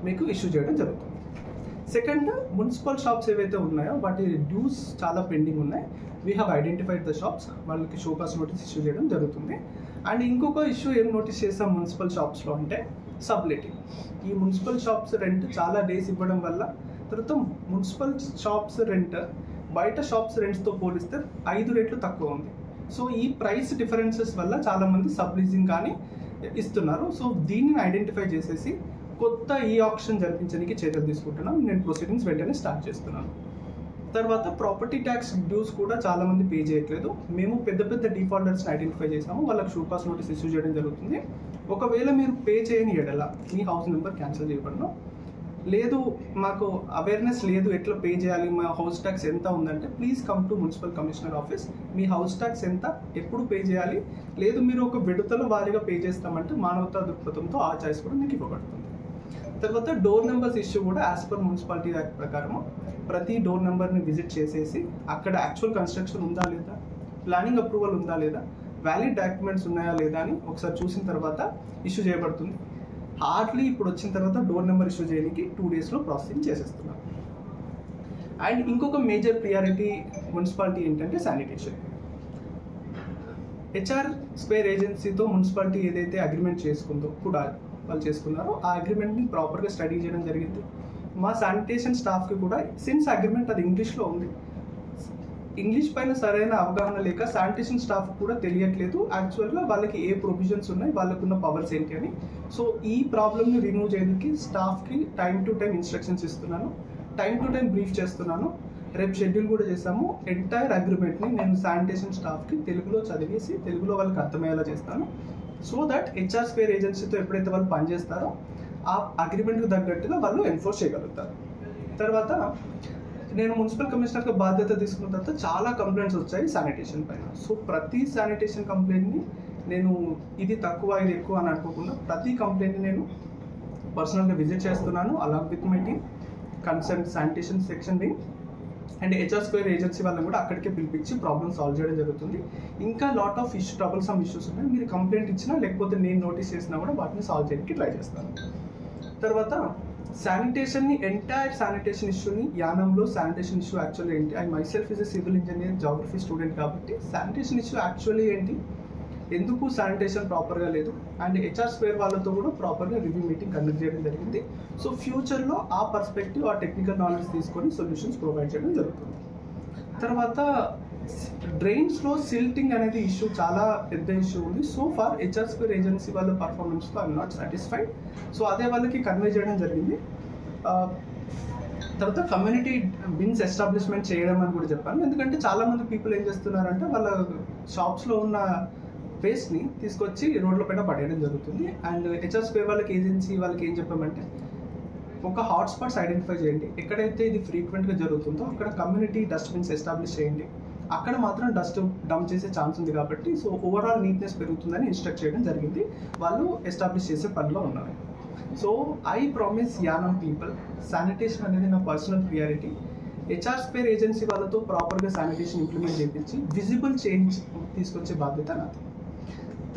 మీకు ఇష్యూ చేయడం జరుగుతుంది. సెకండ్, మున్సిపల్ షాప్స్ ఏవైతే ఉన్నాయో వాటి డ్యూస్ చాలా పెండింగ్ ఉన్నాయి. We have identified the shops, వాళ్ళకి షోకాస్ నోటీస్ ఇష్యూ చేయడం జరుగుతుంది. అండ్ ఇంకొక ఇష్యూ ఏం నోటీస్ చేస్తాం మున్సిపల్ షాప్స్లో అంటే సబ్లెటింగ్. ఈ మున్సిపల్ షాప్స్ రెంట్ చాలా డేస్ ఇవ్వడం వల్ల, తర్వాత మున్సిపల్ షాప్స్ రెంట్ బయట షాప్స్ రెంట్స్తో పోలిస్తే 5 రెట్లు తక్కువ ఉంది. సో ఈ ప్రైస్ డిఫరెన్సెస్ వల్ల చాలామంది సబ్ లీజింగ్ కానీ ఇస్తున్నారు. సో దీన్ని ఐడెంటిఫై చేసేసి కొత్త ఈ ఆప్షన్ జరిపించడానికి చర్యలు తీసుకుంటున్నాం. నేను ప్రొసీడింగ్స్ వెంటనే స్టార్ట్ చేస్తున్నాను. తర్వాత ప్రాపర్టీ ట్యాక్స్ డ్యూస్ కూడా చాలామంది పే చేయట్లేదు. మేము పెద్ద పెద్ద డిఫాల్టర్స్ని ఐడెంటిఫై చేసాము, వాళ్ళకి షోకాస్ నోటీస్ ఇష్యూ చేయడం జరుగుతుంది. ఒకవేళ మీరు పే చేయని ఎడల మీ హౌస్ నెంబర్ క్యాన్సిల్ చేయబడను. లేదు మాకు అవేర్నెస్ లేదు ఎట్లా పే చేయాలి, మా హౌస్ ట్యాక్స్ ఎంత ఉందంటే please come to municipal commissioner office. Me house tax ఎంత, ఎప్పుడు పే చేయాలి, లేదు మీరు ఒక విడతల వారీగా పే చేస్తామంటే మానవతా దృక్పథంతో ఆ చాయిస్ కూడా మీకు ఇవ్వబడుతుంది. తర్వాత డోర్ నెంబర్స్ ఇష్యూ కూడా యాజ్ పర్ మున్సిపాలిటీ యాక్ట్ ప్రకారం ప్రతి డోర్ నెంబర్ని విజిట్ చేసేసి అక్కడ యాక్చువల్ కన్స్ట్రక్షన్ ఉందా లేదా, ప్లానింగ్ అప్రూవల్ ఉందా లేదా, వ్యాలిడ్ డాక్యుమెంట్స్ ఉన్నాయా లేదా అని ఒకసారి చూసిన తర్వాత ఇష్యూ చేయబడుతుంది. హార్డ్లీ ఇప్పుడు వచ్చిన తర్వాత డోర్ నెంబర్ ఇష్యూ చేయడానికి 2 డేస్లో ప్రాసెసింగ్ చేసేస్తున్నాం. అండ్ ఇంకొక మేజర్ ప్రియారిటీ మున్సిపాలిటీ ఏంటంటే శానిటేషన్. హెచ్ఆర్ స్క్వేర్ ఏజెన్సీతో మున్సిపాలిటీ ఏదైతే అగ్రిమెంట్ చేసుకుందో కూడా వాళ్ళు చేసుకున్నారో ఆ అగ్రిమెంట్ని ప్రాపర్గా స్టడీ చేయడం జరిగింది. మా శానిటేషన్ స్టాఫ్కి కూడా సిన్స్ అగ్రిమెంట్ అది ఇంగ్లీష్లో ఉంది, ఇంగ్లీష్ పైన సరైన అవగాహన లేక శానిటేషన్ స్టాఫ్ కూడా తెలియట్లేదు యాక్చువల్గా వాళ్ళకి ఏ ప్రొవిజన్స్ ఉన్నాయి, వాళ్ళకున్న పవర్స్ ఏంటి అని. సో ఈ ప్రాబ్లమ్ని రిమూవ్ చేయడానికి స్టాఫ్కి టైం టు టైం ఇన్స్ట్రక్షన్స్ ఇస్తున్నాను, టైం టు టైం బ్రీఫ్ చేస్తున్నాను. రేపు షెడ్యూల్ కూడా చేస్తాము. ఎంటైర్ అగ్రిమెంట్ని నేను శానిటేషన్ స్టాఫ్కి తెలుగులో చదివేసి తెలుగులో వాళ్ళకి అర్థమయ్యేలా చేస్తాను. సో దట్ హెచ్ఆర్ స్క్వేర్ ఏజెన్సీతో ఎప్పుడైతే వాళ్ళు పనిచేస్తారో ఆ అగ్రిమెంట్కి తగ్గట్టుగా వాళ్ళు ఎన్ఫోర్స్ చేయగలుగుతారు. తర్వాత నేను మున్సిపల్ కమిషనర్గా బాధ్యత తీసుకున్న తర్వాత చాలా కంప్లైంట్స్ వచ్చాయి శానిటేషన్ పైన. సో ప్రతి శానిటేషన్ కంప్లైంట్ని నేను ఇది తక్కువ ఇది ఎక్కువ అని అనుకోకుండా ప్రతి కంప్లైంట్ని నేను పర్సనల్గా విజిట్ చేస్తున్నాను. Along with my team, concern sanitation section wing and HR square agency వాళ్ళని కూడా అక్కడికే పిలిపించి ప్రాబ్లమ్ సాల్వ్ చేయడం జరుగుతుంది. ఇంకా లాట్ ఆఫ్ ట్రబుల్సమ్ ఇష్యూస్ ఉన్నాయి, మీరు కంప్లైంట్ ఇచ్చినా లేకపోతే నేను నోటీస్ చేసినా కూడా వాటిని సాల్వ్ చేయడానికి ట్రై చేస్తాను. తర్వాత శానిటేషన్ని ఎంటైర్ శానిటేషన్ ఇష్యూని యానంలో శానిటేషన్ ఇష్యూ యాక్చువల్లీ ఏంటి, I my self is a civil engineer geography student కాబట్టి శానిటేషన్ ఇష్యూ యాక్చువల్లీ ఏంటి, ఎందుకు శానిటేషన్ ప్రాపర్గా లేదు, అండ్ హెచ్ఆర్ స్క్వేర్ వాళ్ళతో కూడా ప్రాపర్గా రివ్యూ మీటింగ్ కండక్ట్ చేయడం జరిగింది. సో ఫ్యూచర్లో ఆ పర్స్పెక్టివ్ ఆ టెక్నికల్ నాలెడ్జ్ తీసుకొని సొల్యూషన్స్ ప్రొవైడ్ చేయడం జరుగుతుంది. తర్వాత డ్రైన్స్లో సిల్టింగ్ అనేది ఇష్యూ చాలా పెద్ద ఇష్యూ ఉంది. So far HR square agency వాళ్ళ పర్ఫార్మెన్స్తో ఐఎమ్ నాట్ సాటిస్ఫైడ్. సో అదే వాళ్ళకి కన్వే చేయడం జరిగింది. తర్వాత కమ్యూనిటీ బిన్స్ ఎస్టాబ్లిష్మెంట్ చేయడం అని కూడా చెప్పాను. ఎందుకంటే చాలామంది పీపుల్ ఏం చేస్తున్నారంటే వాళ్ళ షాప్స్లో ఉన్న వేస్ట్ని తీసుకొచ్చి రోడ్ల పైన పడేయడం జరుగుతుంది. అండ్ హెచ్ఆర్ స్క్వేర్ వాళ్ళకి ఏజెన్సీ వాళ్ళకి ఏం చెప్పామంటే ఒక హాట్స్పాట్స్ ఐడెంటిఫై చేయండి, ఎక్కడైతే ఇది ఫ్రీక్వెంట్గా జరుగుతుందో అక్కడ కమ్యూనిటీ డస్ట్బిన్స్ ఎస్టాబ్లిష్ చేయండి, అక్కడ మాత్రం డస్ట్ డంప్ చేసే ఛాన్స్ ఉంది కాబట్టి సో ఓవరాల్ నీట్నెస్ పెరుగుతుందని ఇన్స్ట్రక్ట్ చేయడం జరిగింది. వాళ్ళు ఎస్టాబ్లిష్ చేసే పనిలో ఉన్నారు. So I promise Yanam people, sanitation అనేది నా personal priority. HR square agency వాళ్ళతో ప్రాపర్గా శానిటేషన్ ఇంప్లిమెంట్ చేయించి విజిబుల్ చేంజ్ తీసుకొచ్చే బాధ్యత నాది.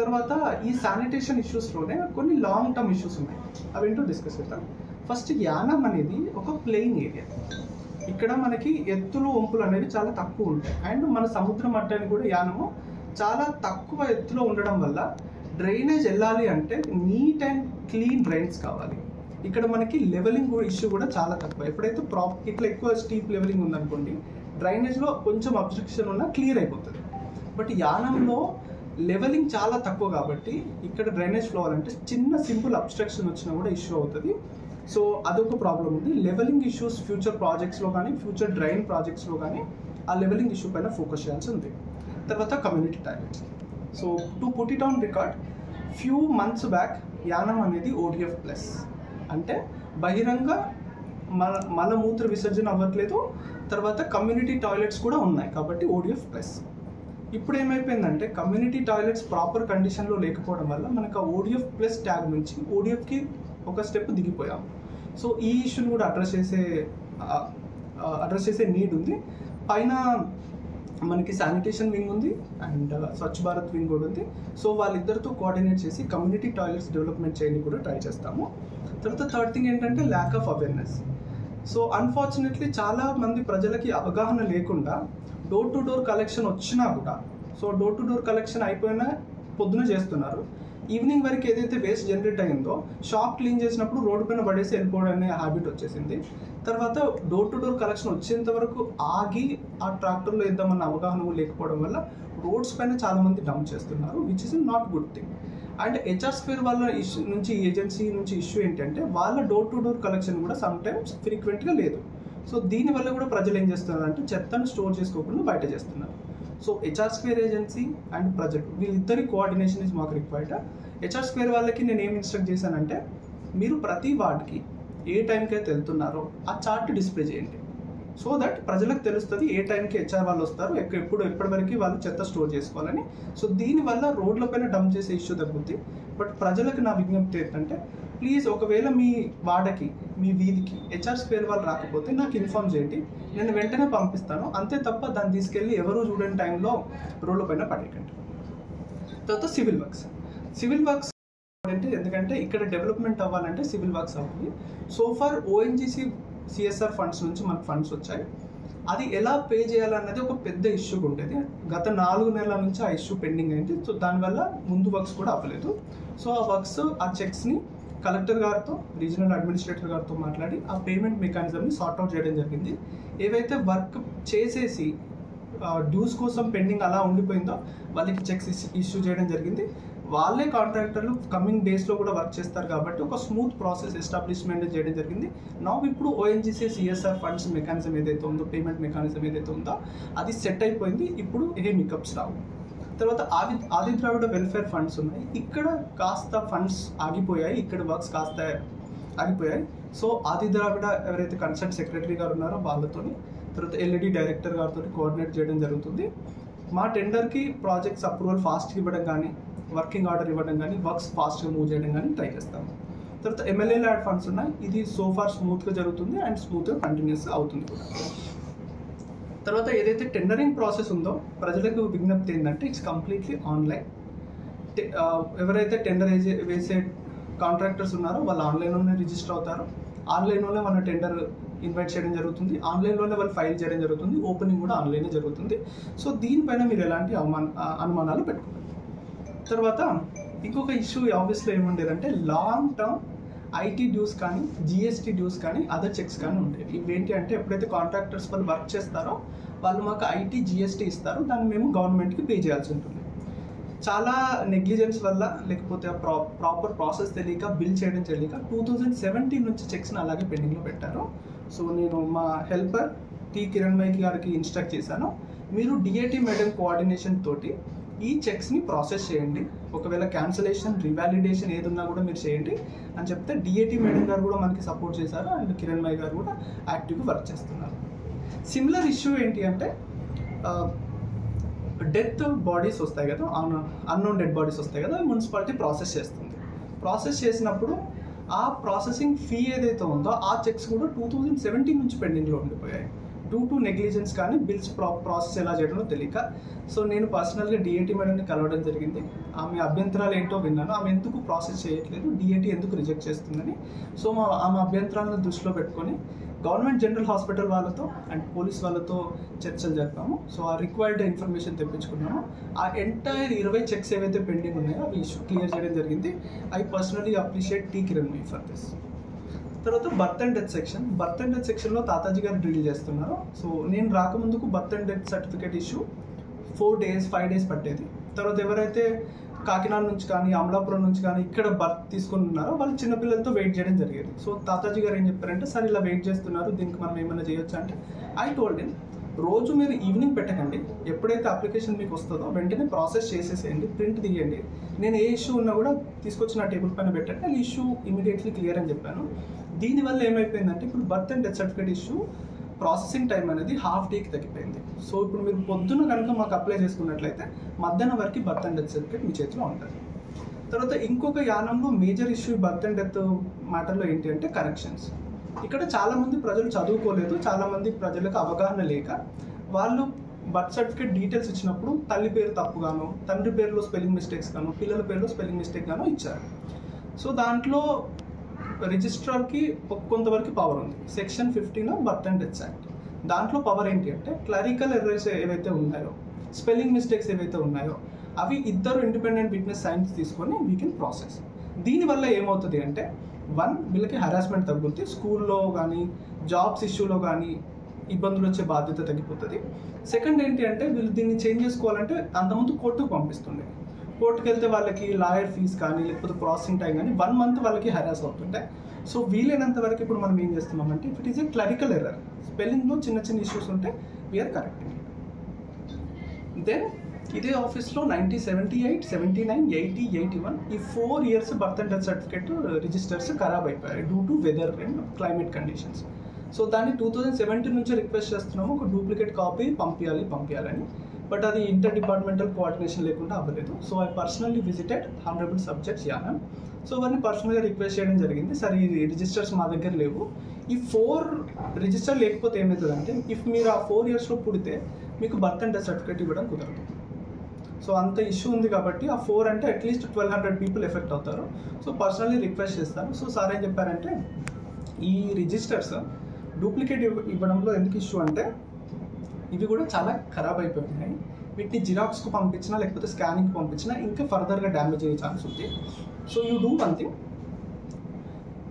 తర్వాత ఈ శానిటేషన్ ఇష్యూస్లోనే కొన్ని లాంగ్ టర్మ్ ఇష్యూస్ ఉన్నాయి, అవేంటో డిస్కస్ చేద్దాం. ఫస్ట్ యానం అనేది ఒక ప్లెయిన్ ఏరియా, ఇక్కడ మనకి ఎత్తులు వంపులు అనేవి చాలా తక్కువ ఉంటాయి. అండ్ మన సముద్ర మట్టాన్ని కూడా యానము చాలా తక్కువ ఎత్తులో ఉండడం వల్ల డ్రైనేజ్ వెళ్ళాలి అంటే నీట్ అండ్ క్లీన్ డ్రైన్స్ కావాలి. ఇక్కడ మనకి లెవెలింగ్ ఇష్యూ కూడా చాలా తక్కువ. ఎప్పుడైతే ఇట్లా ఎక్కువ స్టీప్ లెవెలింగ్ ఉందనుకోండి డ్రైనేజ్లో కొంచెం అబ్స్ట్రక్షన్ ఉన్నా క్లియర్ అయిపోతుంది. బట్ యానంలో లెవెలింగ్ చాలా తక్కువ కాబట్టి ఇక్కడ డ్రైనేజ్ ఫ్లో అవ్వాలంటే చిన్న సింపుల్ అబ్స్ట్రక్షన్ వచ్చినా కూడా ఇష్యూ అవుతుంది. సో అదొక ప్రాబ్లం ఉంది. లెవెలింగ్ ఇష్యూస్ ఫ్యూచర్ ప్రాజెక్ట్స్లో కానీ ఫ్యూచర్ డ్రైన్ ప్రాజెక్ట్స్లో కానీ ఆ లెవెలింగ్ ఇష్యూ పైన ఫోకస్ చేయాల్సి ఉంది. తర్వాత community toilets. So to put it on record, few months back Yanam అనేది ODF ప్లస్, అంటే బహిరంగ మలమూత్ర విసర్జన అవ్వట్లేదు, తర్వాత కమ్యూనిటీ టాయిలెట్స్ కూడా ఉన్నాయి కాబట్టి ODF ప్లస్. ఇప్పుడు ఏమైపోయిందంటే కమ్యూనిటీ టాయిలెట్స్ ప్రాపర్ కండిషన్లో లేకపోవడం వల్ల మనకు ఆ ODF ప్లస్ ట్యాగ్ నుంచి ODFకి ఒక స్టెప్ దిగిపోయాం. సో ఈ ఇష్యూని కూడా అడ్రస్ చేసే నీడ్ ఉంది. పైన మనకి శానిటేషన్ వింగ్ ఉంది అండ్ స్వచ్ఛ భారత్ వింగ్ కూడా ఉంది. సో వాళ్ళిద్దరితో కోఆర్డినేట్ చేసి కమ్యూనిటీ టాయిలెట్స్ డెవలప్మెంట్ చేయడానికి కూడా ట్రై చేస్తాము. తర్వాత థర్డ్ థింగ్ ఏంటంటే lack of awareness. So unfortunately చాలా మంది ప్రజలకి అవగాహన లేకుండా డోర్ టు డోర్ కలెక్షన్ వచ్చినా కూడా, so door to door collection అయిపోయినా పొద్దున చేస్తున్నారు, ఈవినింగ్ వరకు ఏదైతే వేస్ట్ జనరేట్ అయిందో షాప్ క్లీన్ చేసినప్పుడు రోడ్డు పైన పడేసి వెళ్ళిపోవడం అనే హ్యాబిట్ వచ్చేసింది. తర్వాత డోర్ టు డోర్ కలెక్షన్ వచ్చేంత వరకు ఆగి ఆ ట్రాక్టర్లో వేద్దామన్న అవగాహన లేకపోవడం వల్ల రోడ్స్ పైన చాలామంది డంప్ చేస్తున్నారు, which is not good thing. And HR square వాళ్ళ ఇష్యూ నుంచి, ఏజెన్సీ నుంచి ఇష్యూ ఏంటంటే వాళ్ళ డోర్ టు డోర్ కలెక్షన్ కూడా సమ్టైమ్స్ ఫ్రీక్వెంట్గా లేదు. సో దీనివల్ల కూడా ప్రజలు ఏం చేస్తున్నారు అంటే చెత్తను స్టోర్ చేసుకోకుండా బయట చేస్తున్నారు. So HR square agency and ప్రజలు వీళ్ళిద్దరి కోఆర్డినేషన్ ఇస్ మాకు రిక్వైర్డ్. HR స్క్వేర్ వాళ్ళకి నేను ఏం ఇన్స్ట్రక్ట్ చేశానంటే మీరు ప్రతి వార్డ్కి ఏ టైంకి అయితే వెళ్తున్నారో ఆ చార్ట్ డిస్ప్లే చేయండి. సో దట్ ప్రజలకు తెలుస్తుంది ఏ టైంకి HR వాళ్ళు వస్తారు, ఎప్పటివరకు వాళ్ళు చెత్త స్టోర్ చేసుకోవాలని. సో దీనివల్ల రోడ్లపైన డంప్ చేసే ఇష్యూ తగ్గుద్ది. బట్ ప్రజలకు నా విజ్ఞప్తి ఏంటంటే ప్లీజ్ ఒకవేళ మీ వాడకి, మీ వీధికి HR స్క్వేర్ వాళ్ళు రాకపోతే నాకు ఇన్ఫార్మ్ చేయండి, నేను వెంటనే పంపిస్తాను. అంతే తప్ప దాన్ని తీసుకెళ్ళి ఎవరు చూడని టైంలో రోడ్లపైన పడేయకండి. తర్వాత సివిల్ వర్క్స్ అంటే ఎందుకంటే ఇక్కడ డెవలప్మెంట్ అవ్వాలంటే సివిల్ వర్క్స్ అవ్వాలి. So far ONGC CSR funds నుంచి మనకు ఫండ్స్ వచ్చాయి. అది ఎలా పే చేయాలన్నది ఒక పెద్ద ఇష్యూ ఉండేది. గత 4 నెలల నుంచి ఆ ఇష్యూ పెండింగ్ అయింది. సో దానివల్ల ముందు వర్క్స్ కూడా అవ్వలేదు. సో ఆ వర్క్స్, ఆ చెక్స్ని కలెక్టర్ గారితో, రీజనల్ అడ్మినిస్ట్రేటర్ గారితో మాట్లాడి ఆ పేమెంట్ మెకానిజంని సార్ట్అవుట్ చేయడం జరిగింది. ఏవైతే వర్క్ చేసేసి డ్యూస్ కోసం పెండింగ్ అలా ఉండిపోయిందో వాళ్ళకి చెక్స్ ఇష్యూ చేయడం జరిగింది. వాళ్ళే కాంట్రాక్టర్లు కమింగ్ డేస్లో కూడా వర్క్ చేస్తారు కాబట్టి ఒక స్మూత్ ప్రాసెస్ ఎస్టాబ్లిష్మెంట్ చేయడం జరిగింది. ఇప్పుడు ONGC CSR ఫండ్స్ మెకానిజం ఏదైతే ఉందో, పేమెంట్ మెకానిజం ఏదైతే ఉందో అది సెట్ అయిపోయింది. ఇప్పుడు ఏ మికప్స్ రావు. తర్వాత ఆది ద్రావిడ వెల్ఫేర్ ఫండ్స్ ఉన్నాయి. ఇక్కడ కాస్త ఫండ్స్ ఆగిపోయాయి, ఇక్కడ వర్క్స్ కాస్త ఆగిపోయాయి. సో ఆది ద్రావిడ ఎవరైతే కన్సర్న్ సెక్రటరీ గారు ఉన్నారో వాళ్ళతోని, తర్వాత LED డైరెక్టర్ గారితో కోఆర్డినేట్ చేయడం జరుగుతుంది. మా టెండర్కి ప్రాజెక్ట్స్ అప్రూవల్ ఫాస్ట్గా ఇవ్వడం కానీ, వర్కింగ్ ఆర్డర్ ఇవ్వడం కానీ, వర్క్స్ ఫాస్ట్గా మూవ్ చేయడం కానీ ట్రై చేస్తాము. తర్వాత MLA ల్యాడ్ ఫండ్స్ ఉన్నాయి. ఇది సోఫార్ స్మూత్గా జరుగుతుంది అండ్ స్మూత్గా కంటిన్యూస్ అవుతుంది కూడా. తర్వాత ఏదైతే టెండరింగ్ ప్రాసెస్ ఉందో ప్రజలకు విజ్ఞప్తి ఏంటంటే ఇట్స్ కంప్లీట్లీ ఆన్లైన్. ఎవరైతే టెండర్ వేసే కాంట్రాక్టర్స్ ఉన్నారో వాళ్ళు ఆన్లైన్లోనే రిజిస్టర్ అవుతారు, ఆన్లైన్లోనే మన టెండర్ ఇన్వైట్ చేయడం జరుగుతుంది, ఆన్లైన్లోనే వాళ్ళు ఫైల్ చేయడం జరుగుతుంది, ఓపెనింగ్ కూడా ఆన్లైనే జరుగుతుంది. సో దీనిపైన మీరు ఎలాంటి అనుమానాలు పెట్టుకోండి. తర్వాత ఇంకొక ఇష్యూ ఆఫీస్లో ఏముండేదంటే లాంగ్ టర్మ్ IT డ్యూస్ కానీ, GST డ్యూస్ కానీ, అదర్ చెక్స్ కానీ ఉండేవి. ఇవేంటి అంటే ఎప్పుడైతే కాంట్రాక్టర్స్ వాళ్ళు వర్క్ చేస్తారో వాళ్ళు మాకు IT GST ఇస్తారు, దాన్ని మేము గవర్నమెంట్కి పే చేయాల్సి ఉంటుంది. చాలా నెగ్లిజెన్స్ వల్ల లేకపోతే ప్రాపర్ ప్రాసెస్ తెలియక, బిల్ చేయడం తెలియక 2017 నుంచి చెక్స్ని అలాగే పెండింగ్లో పెట్టారు. సో నేను మా హెల్పర్ కిరణ్మయి గారికి ఇన్స్ట్రక్ట్ చేశాను, మీరు DAT మేడం కోఆర్డినేషన్ తోటి ఈ చెక్స్ని ప్రాసెస్ చేయండి, ఒకవేళ క్యాన్సలేషన్, రివాలిడేషన్ ఏది ఉన్నా కూడా మీరు చేయండి అని చెప్తే DAT మేడం గారు కూడా మనకి సపోర్ట్ చేశారు అండ్ కిరణ్మయి గారు కూడా యాక్టివ్గా వర్క్ చేస్తున్నారు. సిమిలర్ ఇష్యూ ఏంటి అంటే డెత్ బాడీస్ వస్తాయి కదా, అన్నోన్ డెడ్ బాడీస్ వస్తాయి కదా, మున్సిపాలిటీ ప్రాసెస్ చేస్తుంది. ప్రాసెస్ చేసినప్పుడు ఆ ప్రాసెసింగ్ ఫీ ఏదైతే ఉందో ఆ చెక్స్ కూడా 2017 నుంచి పెండింగ్లో ఉండిపోయాయి డ్యూ టు నెగ్లిజెన్స్ కానీ, బిల్స్ ప్రాసెస్ ఎలా చేయడంలో తెలియక. సో నేను పర్సనల్గా DAT మేడంని కలవడం జరిగింది. ఆమె అభ్యంతరాలు ఏంటో విన్నాను, ఆమె ఎందుకు ప్రాసెస్ చేయట్లేదు, DAT ఎందుకు రిజెక్ట్ చేస్తుందని. సో ఆమె అభ్యంతరాలను దృష్టిలో పెట్టుకొని గవర్నమెంట్ జనరల్ హాస్పిటల్ వాళ్ళతో అండ్ పోలీస్ వాళ్ళతో చర్చలు జరిపాము. సో ఆ రిక్వైర్డ్ ఇన్ఫర్మేషన్ తెప్పించుకున్నాము. ఆ ఎంటైర్ 20 చెక్స్ ఏవైతే పెండింగ్ ఉన్నాయో అవి ఇష్యూ క్లియర్ చేయడం జరిగింది. I personally appreciate Kiranmayi for this. తర్వాత బర్త్ అండ్ డెత్ సెక్షన్లో తాతాజీ గారు డ్రిల్ చేస్తున్నారు. సో నేను రాకముందుకు birth and death certificate issue 4 days 5 days పట్టేది. తర్వాత ఎవరైతే కాకినాడ నుంచి కానీ అమలాపురం నుంచి కానీ ఇక్కడ బర్త్ తీసుకుని ఉన్నారో వాళ్ళు చిన్నపిల్లలతో వెయిట్ చేయడం జరిగేది. సో తాతాజీ గారు ఏం చెప్పారంటే, సార్ ఇలా వెయిట్ చేస్తున్నారు, దీనికి మనం ఏమైనా చేయొచ్చు అంటే, ఐ టోల్డ్ హిమ్, రోజు మీరు ఈవినింగ్ పెట్టకండి, ఎప్పుడైతే అప్లికేషన్ మీకు వస్తుందో వెంటనే ప్రాసెస్ చేసేసేయండి, ప్రింట్ తీయండి, నేను ఏ ఇష్యూ ఉన్నా కూడా తీసుకొచ్చి నా టేబుల్ పైన పెట్టండి, ఆ ఇష్యూ ఇమీడియట్లీ క్లియర్ అని చెప్పాను. దీనివల్ల ఏమైపోయిందంటే ఇప్పుడు birth and death certificate issue processing time అనేది హాఫ్ డేకి తగ్గిపోయింది. సో ఇప్పుడు మీరు పొద్దున్న కనుక మాకు అప్లై చేసుకున్నట్లయితే మధ్యాహ్నం వరకు బర్త్ అండ్ డెత్ సర్టిఫికేట్ మీ చేతిలో ఉంటుంది. తర్వాత ఇంకొక యానంలో major issue birth and death మ్యాటర్లో ఏంటి అంటే కరెక్షన్స్. ఇక్కడ చాలామంది ప్రజలు చదువుకోలేదు, చాలామంది ప్రజలకు అవగాహన లేక వాళ్ళు బర్త్ సర్టిఫికేట్ డీటెయిల్స్ ఇచ్చినప్పుడు తల్లి పేరు తప్పుగాను, తండ్రి పేరులో స్పెల్లింగ్ మిస్టేక్స్ గాను, పిల్లల పేరులో స్పెల్లింగ్ మిస్టేక్ గాను ఇచ్చారు. సో దాంట్లో రిజిస్ట్రార్కి కొంతవరకు పవర్ ఉంది. Section 15 birth and death act, దాంట్లో పవర్ ఏంటి అంటే క్లరికల్ ఎర్రర్స్ ఏవైతే ఉన్నాయో, స్పెల్లింగ్ మిస్టేక్స్ ఏవైతే ఉన్నాయో అవి ఇద్దరు ఇండిపెండెంట్ విట్నెస్ సైన్స్ తీసుకొని వీ కెన్ ప్రాసెస్. దీనివల్ల ఏమవుతుంది అంటే, 1 వీళ్ళకి హరాస్మెంట్ తగ్గుతుంది, స్కూల్లో కానీ జాబ్స్ ఇష్యూలో కానీ ఇబ్బందులు వచ్చే బాధ్యత తగ్గిపోతుంది. సెకండ్ ఏంటి అంటే, వీళ్ళు దీన్ని చేంజ్ చేసుకోవాలంటే అంతకుముందు కోర్టుకు పంపిస్తుండే, కోర్టుకు వెళ్తే వాళ్ళకి లాయర్ ఫీజు కానీ లేకపోతే ప్రాసెసింగ్ టైం కానీ 1 మంత్ వాళ్ళకి హరాస్ అవుతుంటే. సో వీలైనంత వరకు ఇప్పుడు మనం ఏం చేస్తున్నామంటే, if it is a clerical error, స్పెల్లింగ్లో చిన్న చిన్న ఇష్యూస్ ఉంటే వీఆర్ కరెక్టింగ్. దెన్ ఇదే ఆఫీస్లో 1978, 79, 80, 81 ఈ 4 years birth and death certificate registers ఖరాబ్ అయిపోయాయి due to weather and climate conditions. So దాన్ని 2017 నుంచి రిక్వెస్ట్ చేస్తున్నాము, ఒక డూప్లికేట్ కాపీ పంపించాలని. బట్ అది ఇంటర్ డిపార్ట్మెంటల్ కోఆర్డినేషన్ లేకుండా అవ్వలేదు. So I personally visited honourable subjects Yanam. So వారిని పర్సనల్గా రిక్వెస్ట్ చేయడం జరిగింది, సరే ఈ రిజిస్టర్స్ మా దగ్గర లేవు, ఈ 4 రిజిస్టర్ లేకపోతే ఏమవుతుందంటే, ఇఫ్ మీరు ఆ 4 yearsలో పుడితే మీకు బర్త్ అండ్ డెత్ సర్టిఫికేట్ ఇవ్వడం కుదరదు. సో అంత ఇష్యూ ఉంది కాబట్టి ఆ 4 అంటే అట్లీస్ట్ 1200 పీపుల్ ఎఫెక్ట్ అవుతారు. సో పర్సనల్లీ రిక్వెస్ట్ చేస్తాను. సో సార్ ఏం చెప్పారంటే, ఈ రిజిస్టర్స్ డూప్లికేట్ ఇవ్వడంలో ఎందుకు ఇష్యూ అంటే, ఇవి కూడా చాలా ఖరాబ్ అయిపోయినాయి, వీటిని జిరాక్స్కు పంపించినా లేకపోతే స్కానింగ్కి పంపించినా ఇంకా ఫర్దర్గా డ్యామేజ్ అయ్యే ఛాన్స్ ఉంది. So you do one thing,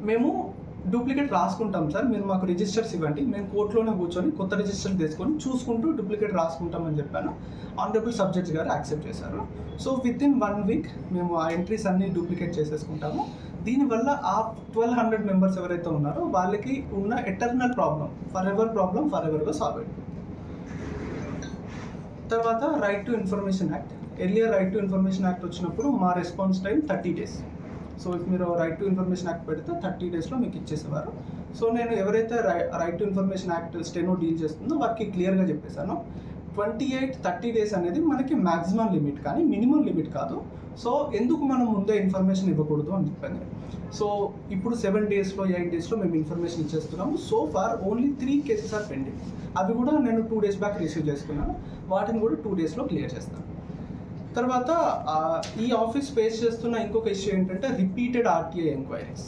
మేము డూప్లికేట్ రాసుకుంటాం సార్, మీరు మాకు రిజిస్టర్స్ ఇవ్వండి, మేము కోర్టులోనే కూర్చొని కొత్త రిజిస్టర్ తీసుకొని చూసుకుంటూ డూప్లికేట్ రాసుకుంటామని చెప్పాను. ఆనరబుల్ సబ్జెక్ట్స్ గారు యాక్సెప్ట్ చేశారు. సో విత్ ఇన్ 1 week మేము ఆ ఎంట్రీస్ అన్ని డూప్లికేట్ చేసేసుకుంటాము. దీనివల్ల ఆ 1200 మెంబర్స్ ఎవరైతే ఉన్నారో వాళ్ళకి ఉన్న ఎటర్నల్ ప్రాబ్లం, ఫర్ ఎవర్గా సాల్వ్ అయింది. తర్వాత right to information act, earlier right to information act వచ్చినప్పుడు మా response time 30 days. So if మీరు రైట్ టు ఇన్ఫర్మేషన్ యాక్ట్ పెడితే 30 daysలో మీకు ఇచ్చేసేవారు. సో నేను ఎవరైతే right to information act steno deal చేస్తుందో వారికి క్లియర్గా చెప్పేశాను, 28-30 days అనేది మనకి మ్యాక్సిమం లిమిట్ కానీ మినిమం లిమిట్ కాదు. సో ఎందుకు మనం ముందే ఇన్ఫర్మేషన్ ఇవ్వకూడదు అని చెప్పాను. సో ఇప్పుడు 7 daysలో 8 daysలో మేము ఇన్ఫర్మేషన్ ఇచ్చేస్తున్నాము. So far only 3 cases are pending. అవి కూడా నేను 2 days బ్యాక్ రిసీవ్ చేసుకున్నాను, వాటిని కూడా 2 daysలో క్లియర్ చేస్తాను. తర్వాత ఈ ఆఫీస్ ఫేస్ చేస్తున్న ఇంకొక ఇష్యూ ఏంటంటే రిపీటెడ్ ఆర్టీఐ ఎంక్వైరీస్.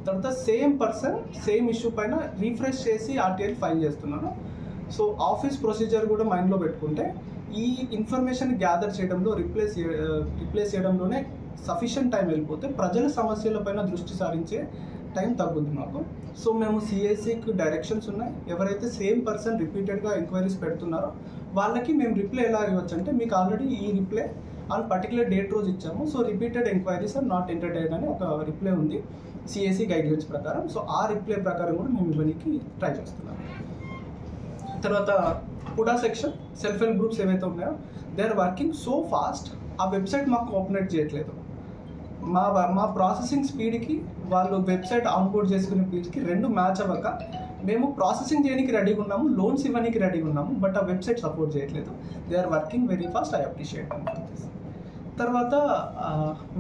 తర్వాత సేమ్ పర్సన్ సేమ్ ఇష్యూ పైన రీఫ్రెష్ చేసి ఆర్టీఐ ఫైల్ చేస్తున్నాను. సో ఆఫీస్ ప్రొసీజర్ కూడా మైండ్లో పెట్టుకుంటే ఈ ఇన్ఫర్మేషన్ గ్యాదర్ చేయడంలో రిప్లేస్ చేయడంలోనే సఫిషియంట్ టైం వెళ్ళిపోతే ప్రజల సమస్యలపైన దృష్టి సారించే టైం తగ్గుద్ది మాకు. సో మేము సిఎస్సికి డైరెక్షన్స్ ఉన్నాయి, ఎవరైతే సేమ్ పర్సన్ రిపీటెడ్గా ఎంక్వైరీస్ పెడుతున్నారో వాళ్ళకి మేము రిప్లై ఎలా ఇవ్వచ్చు అంటే, మీకు ఆల్రెడీ ఈ రిప్లై ఆన్ పర్టికులర్ డేట్ రోజు ఇచ్చాము, so repeated enquiries are not entertained అని ఒక రిప్లై ఉంది సిఎస్సి గైడ్లైన్స్ ప్రకారం. సో ఆ రిప్లై ప్రకారం కూడా మేము ఇవ్వడానికి ట్రై చేస్తున్నాము. తర్వాత PUDA section, self help groups ఏవైతే ఉన్నాయో they are working so fast, ఆ వెబ్సైట్ మాకు కోఆపరేట్ చేయట్లేదు. మా ప్రాసెసింగ్ స్పీడ్కి వాళ్ళు వెబ్సైట్ ఆన్బోర్డ్ చేసుకునే స్పీడ్కి 2 మ్యాచ్ అవ్వక మేము ప్రాసెసింగ్ చేయడానికి రెడీగా ఉన్నాము, లోన్స్ ఇవ్వడానికి రెడీగా ఉన్నాము, బట్ ఆ వెబ్సైట్ సపోర్ట్ చేయట్లేదు. They are working very fast, I appreciate this. తర్వాత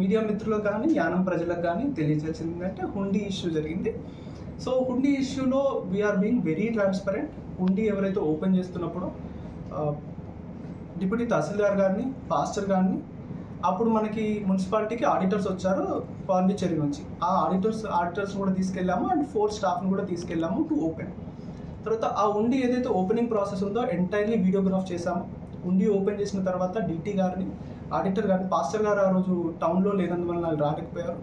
మీడియా మిత్రులకు కానీ యానం ప్రజలకు కానీ తెలియజేయాల్సింది ఏంటంటే, హుండీ ఇష్యూ జరిగింది. సో హుండీ ఇష్యూలో వీఆర్ బీయింగ్ వెరీ ట్రాన్స్పరెంట్. హుండీ ఎవరైతే ఓపెన్ చేస్తున్నప్పుడు డిప్యూటీ తహసీల్దార్ గారిని, పాస్టర్ గారిని, అప్పుడు మనకి మున్సిపాలిటీకి ఆడిటర్స్ వచ్చారు పాండిచ్చేరి నుంచి, ఆ ఆడిటర్స్ కూడా తీసుకెళ్ళాము అండ్ 4 స్టాఫ్ని కూడా తీసుకెళ్ళాము టు ఓపెన్. తర్వాత ఆ ఉండి ఏదైతే ఓపెనింగ్ ప్రాసెస్ ఉందో ఎంటైర్లీ వీడియోగ్రాఫ్ చేశాము. ఉండి ఓపెన్ చేసిన తర్వాత డీటీ గారిని, ఆడిటర్ గారిని, పాస్టర్ గారు ఆ రోజు టౌన్లో లేనందువల్ల వాళ్ళు రాలేకపోయారు,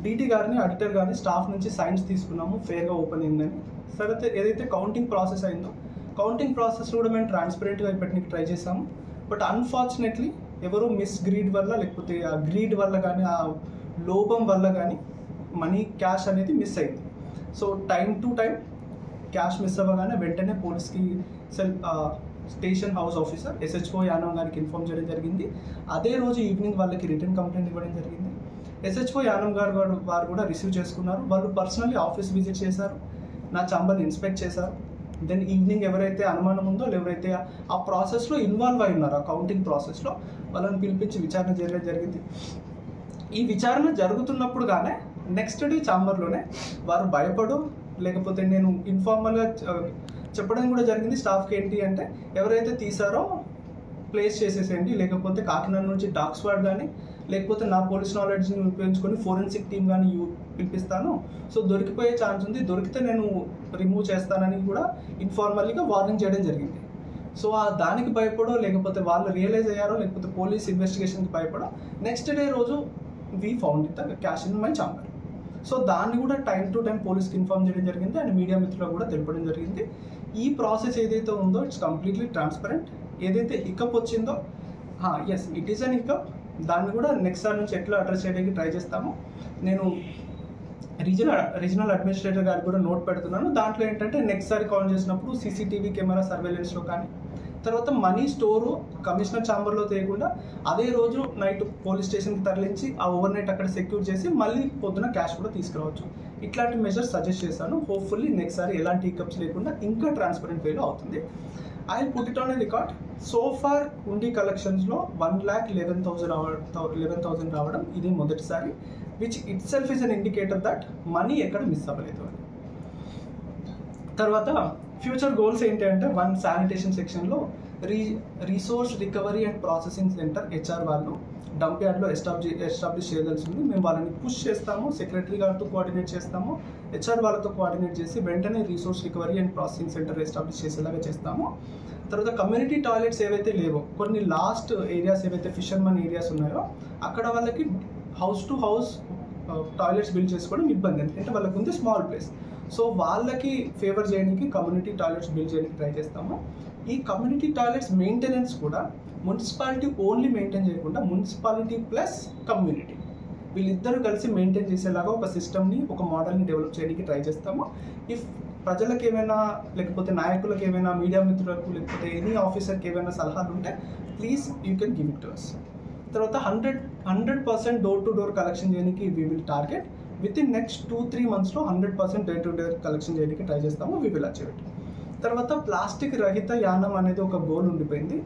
డీటీ గారిని, ఆడిటర్ గారిని, స్టాఫ్ నుంచి సైన్స్ తీసుకున్నాము, ఫేర్గా ఓపెన్ అయిందని. తర్వాత ఏదైతే కౌంటింగ్ ప్రాసెస్ అయిందో కౌంటింగ్ ప్రాసెస్ కూడా మేము ట్రాన్స్పరెంట్గా పెట్టడానికి ట్రై చేసాము. బట్ అన్ఫార్చునేట్లీ ఎవరో మిస్ గ్రీడ్ వల్ల లేకపోతే ఆ గ్రీడ్ వల్ల కానీ ఆ లోపం వల్ల కానీ మనీ క్యాష్ అనేది మిస్ అయింది. So time to time cash miss అవ్వగానే వెంటనే పోలీస్కి station house officer SHO Yanam గారికి ఇన్ఫార్మ్ చేయడం జరిగింది. అదే రోజు ఈవినింగ్ వాళ్ళకి రిటర్న్ కంప్లైంట్ ఇవ్వడం జరిగింది. SHO యానం గారు వారు కూడా రిసీవ్ చేసుకున్నారు. వాళ్ళు పర్సనల్లీ ఆఫీస్ విజిట్ చేశారు, నా ఛాంబర్ని ఇన్స్పెక్ట్ చేశారు. దెన్ ఈవినింగ్ ఎవరైతే అనుమానం ఉందో ఎవరైతే ఆ ప్రాసెస్లో ఇన్వాల్వ్ అయి ఉన్నారో అకౌంటింగ్ ప్రాసెస్లో వాళ్ళని పిలిపించి విచారణ చేయడం జరిగింది. ఈ విచారణ జరుగుతున్నప్పుడు కానీ నెక్స్ట్ డే ఛాంబర్లోనే వారు భయపడు లేకపోతే నేను ఇన్ఫార్మల్గా చెప్పడం కూడా జరిగింది స్టాఫ్కి. ఏంటి అంటే ఎవరైతే తీసారో ప్లేస్ చేసేసేయండి, లేకపోతే కాకినాడ నుంచి డాగ్ స్క్వాడ్ కానీ లేకపోతే నా పోలీస్ నాలెడ్జ్ని ఉపయోగించుకొని ఫోరెన్సిక్ టీమ్ కానీ పిలిపిస్తాను. సో దొరికిపోయే ఛాన్స్ ఉంది, దొరికితే నేను రిమూవ్ చేస్తానని కూడా ఇన్ఫార్మల్గా వార్నింగ్ చేయడం జరిగింది. సో దానికి భయపడో లేకపోతే వాళ్ళు రియలైజ్ అయ్యారో లేకపోతే పోలీస్ ఇన్వెస్టిగేషన్కి భయపడో నెక్స్ట్ డే రోజు we found it the cash in my chamber. So దాన్ని కూడా టైం టు టైం పోలీస్కి ఇన్ఫార్మ్ చేయడం జరిగింది అండ్ మీడియా మిత్రులకు కూడా తెలపడం జరిగింది. ఈ ప్రాసెస్ ఏదైతే ఉందో ఇట్స్ కంప్లీట్లీ ట్రాన్స్పరెంట్. ఏదైతే హికప్ వచ్చిందో yes it is an hiccup, దాన్ని కూడా నెక్స్ట్ సార్ నుంచి ఎట్లా అడ్రస్ చేయడానికి ట్రై చేస్తాము. నేను రీజనల్ అడ్మినిస్ట్రేటర్ గారికి కూడా నోట్ పెడుతున్నాను. దాంట్లో ఏంటంటే నెక్స్ట్ సారి కాల్ చేసినప్పుడు CCTV కెమెరా సర్వేలెన్స్లో కానీ తర్వాత మనీ స్టోరు కమిషనర్ ఛాంబర్లో తీయకుండా అదే రోజు నైట్ పోలీస్ స్టేషన్కి తరలించి ఆ ఓవర్ నైట్ అక్కడ సెక్యూర్ చేసి మళ్ళీ పొద్దున క్యాష్ కూడా తీసుకురావచ్చు. ఇట్లాంటి మెజర్స్ సజెస్ట్ చేశాను. హోప్ఫుల్లీ నెక్స్ట్ సారి ఎలాంటి హికప్స్ లేకుండా ఇంకా ట్రాన్స్పరెంట్ వేలో అవుతుంది. I put it on a record. So far ఉండి కలెక్షన్స్లో 1,11,000 రావడం ఇది మొదటిసారి, which it self is an indicator that money ఎక్కడ మిస్ అవ్వలేదు అని. తర్వాత ఫ్యూచర్ గోల్స్ ఏంటి అంటే శానిటేషన్ సెక్షన్లో resource recovery and processing centre HR వాళ్ళు డంప్ యార్డ్లో ఎస్టాబ్లిష్ చేయదలుచుంది. మేము వాళ్ళని పుష్ చేస్తాము, సెక్రటరీ గారితో కోఆర్డినేట్ చేస్తాము, HR వాళ్ళతో కోఆర్డినేట్ చేసి వెంటనే resource recovery and processing centre establish చేసేలాగా చేస్తాము. తర్వాత కమ్యూనిటీ టాయిలెట్స్ ఏవైతే లేవో కొన్ని లాస్ట్ ఏరియాస్ ఏవైతే ఫిషర్మన్ ఏరియాస్ ఉన్నాయో అక్కడ వాళ్ళకి house to house toilets build చేసుకోవడం ఇబ్బంది, ఎందుకంటే వాళ్ళకి ఉంది స్మాల్ ప్లేస్. సో వాళ్ళకి ఫేవర్ చేయడానికి కమ్యూనిటీ టాయిలెట్స్ బిల్డ్ చేయడానికి ట్రై చేస్తాము. ఈ కమ్యూనిటీ టాయిలెట్స్ మెయింటెనెన్స్ కూడా మున్సిపాలిటీ ఓన్లీ మెయింటైన్ చేయకుండా మున్సిపాలిటీ ప్లస్ కమ్యూనిటీ వీళ్ళిద్దరూ కలిసి మెయింటైన్ చేసేలాగా ఒక సిస్టమ్ని ఒక మోడల్ని డెవలప్ చేయడానికి ట్రై చేస్తాము. ఇఫ్ ప్రజలకు ఏమైనా లేకపోతే నాయకులకు ఏమైనా మీడియా మిత్రులకు లేకపోతే ఎనీ ఆఫీసర్కి ఏమైనా సలహాలు ఉంటే please you can give it to us. తర్వాత 100% డోర్ టు డోర్ కలెక్షన్ చేయడానికి we will target. Within next 2-3 monthsలో 100% డే టు డోర్ కలెక్షన్ చేయడానికి ట్రై చేస్తాము. We will achieve it. తర్వాత ప్లాస్టిక్ రహిత యానం అనేది ఒక గోల్ ఉండిపోయింది.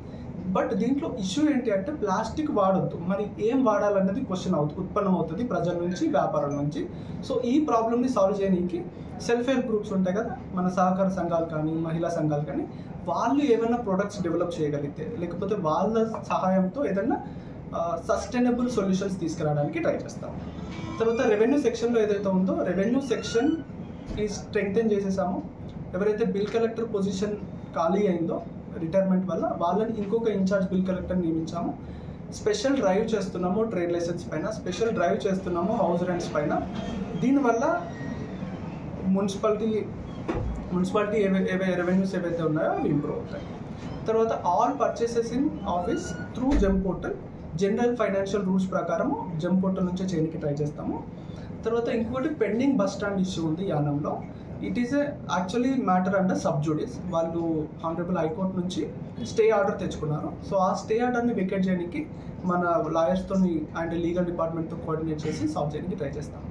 బట్ దీంట్లో ఇష్యూ ఏంటి అంటే ప్లాస్టిక్ వాడొద్దు, మరి ఏం వాడాలన్నది క్వశ్చన్ ఉత్పన్నం అవుతుంది ప్రజల నుంచి వ్యాపారాల నుంచి. సో ఈ ప్రాబ్లమ్ని సాల్వ్ చేయడానికి సెల్ఫ్ హెల్ప్ గ్రూప్స్ ఉంటాయి కదా, మన సహకార సంఘాలు కానీ మహిళా సంఘాలు కానీ వాళ్ళు ఏమైనా ప్రొడక్ట్స్ డెవలప్ చేయగలిగితే లేకపోతే వాళ్ళ సహాయంతో ఏదైనా సస్టైనబుల్ సొల్యూషన్స్ తీసుకురావడానికి ట్రై చేస్తాం. తర్వాత రెవెన్యూ సెక్షన్లో ఏదైతే ఉందో రెవెన్యూ సెక్షన్ ఈ స్ట్రెంగ్తెన్ చేసేసాము. ఎవరైతే బిల్ కలెక్టర్ పొజిషన్ ఖాళీ అయిందో రిటైర్మెంట్ వల్ల వాళ్ళని ఇంకొక ఇన్ఛార్జ్ బిల్ కలెక్టర్ నియమించాము. స్పెషల్ డ్రైవ్ చేస్తున్నాము ట్రేడ్ లైసెన్స్ పైన, స్పెషల్ డ్రైవ్ చేస్తున్నాము హౌస్ రెంట్స్ పైన. దీనివల్ల మున్సిపాలిటీ రెవెన్యూస్ ఏవైతే ఉన్నాయో అవి ఇంప్రూవ్ అవుతాయి. తర్వాత all purchases in office through gem portal general financial rules ప్రకారము జెమ్ పోర్టల్ నుంచే చేయడానికి ట్రై చేస్తాము. తర్వాత ఇంకోటి పెండింగ్ బస్ స్టాండ్ ఇష్యూ ఉంది యానంలో. It is actually matter under sub judice. వాళ్ళు హానరబుల్ హైకోర్టు నుంచి స్టే ఆర్డర్ తెచ్చుకున్నారు. సో ఆ స్టే ఆర్డర్ని వెకేట్ చేయడానికి మన లాయర్స్తో అండ్ లీగల్ డిపార్ట్మెంట్తో కోఆర్డినేట్ చేసి సాల్వ్ చేయడానికి ట్రై చేస్తాము.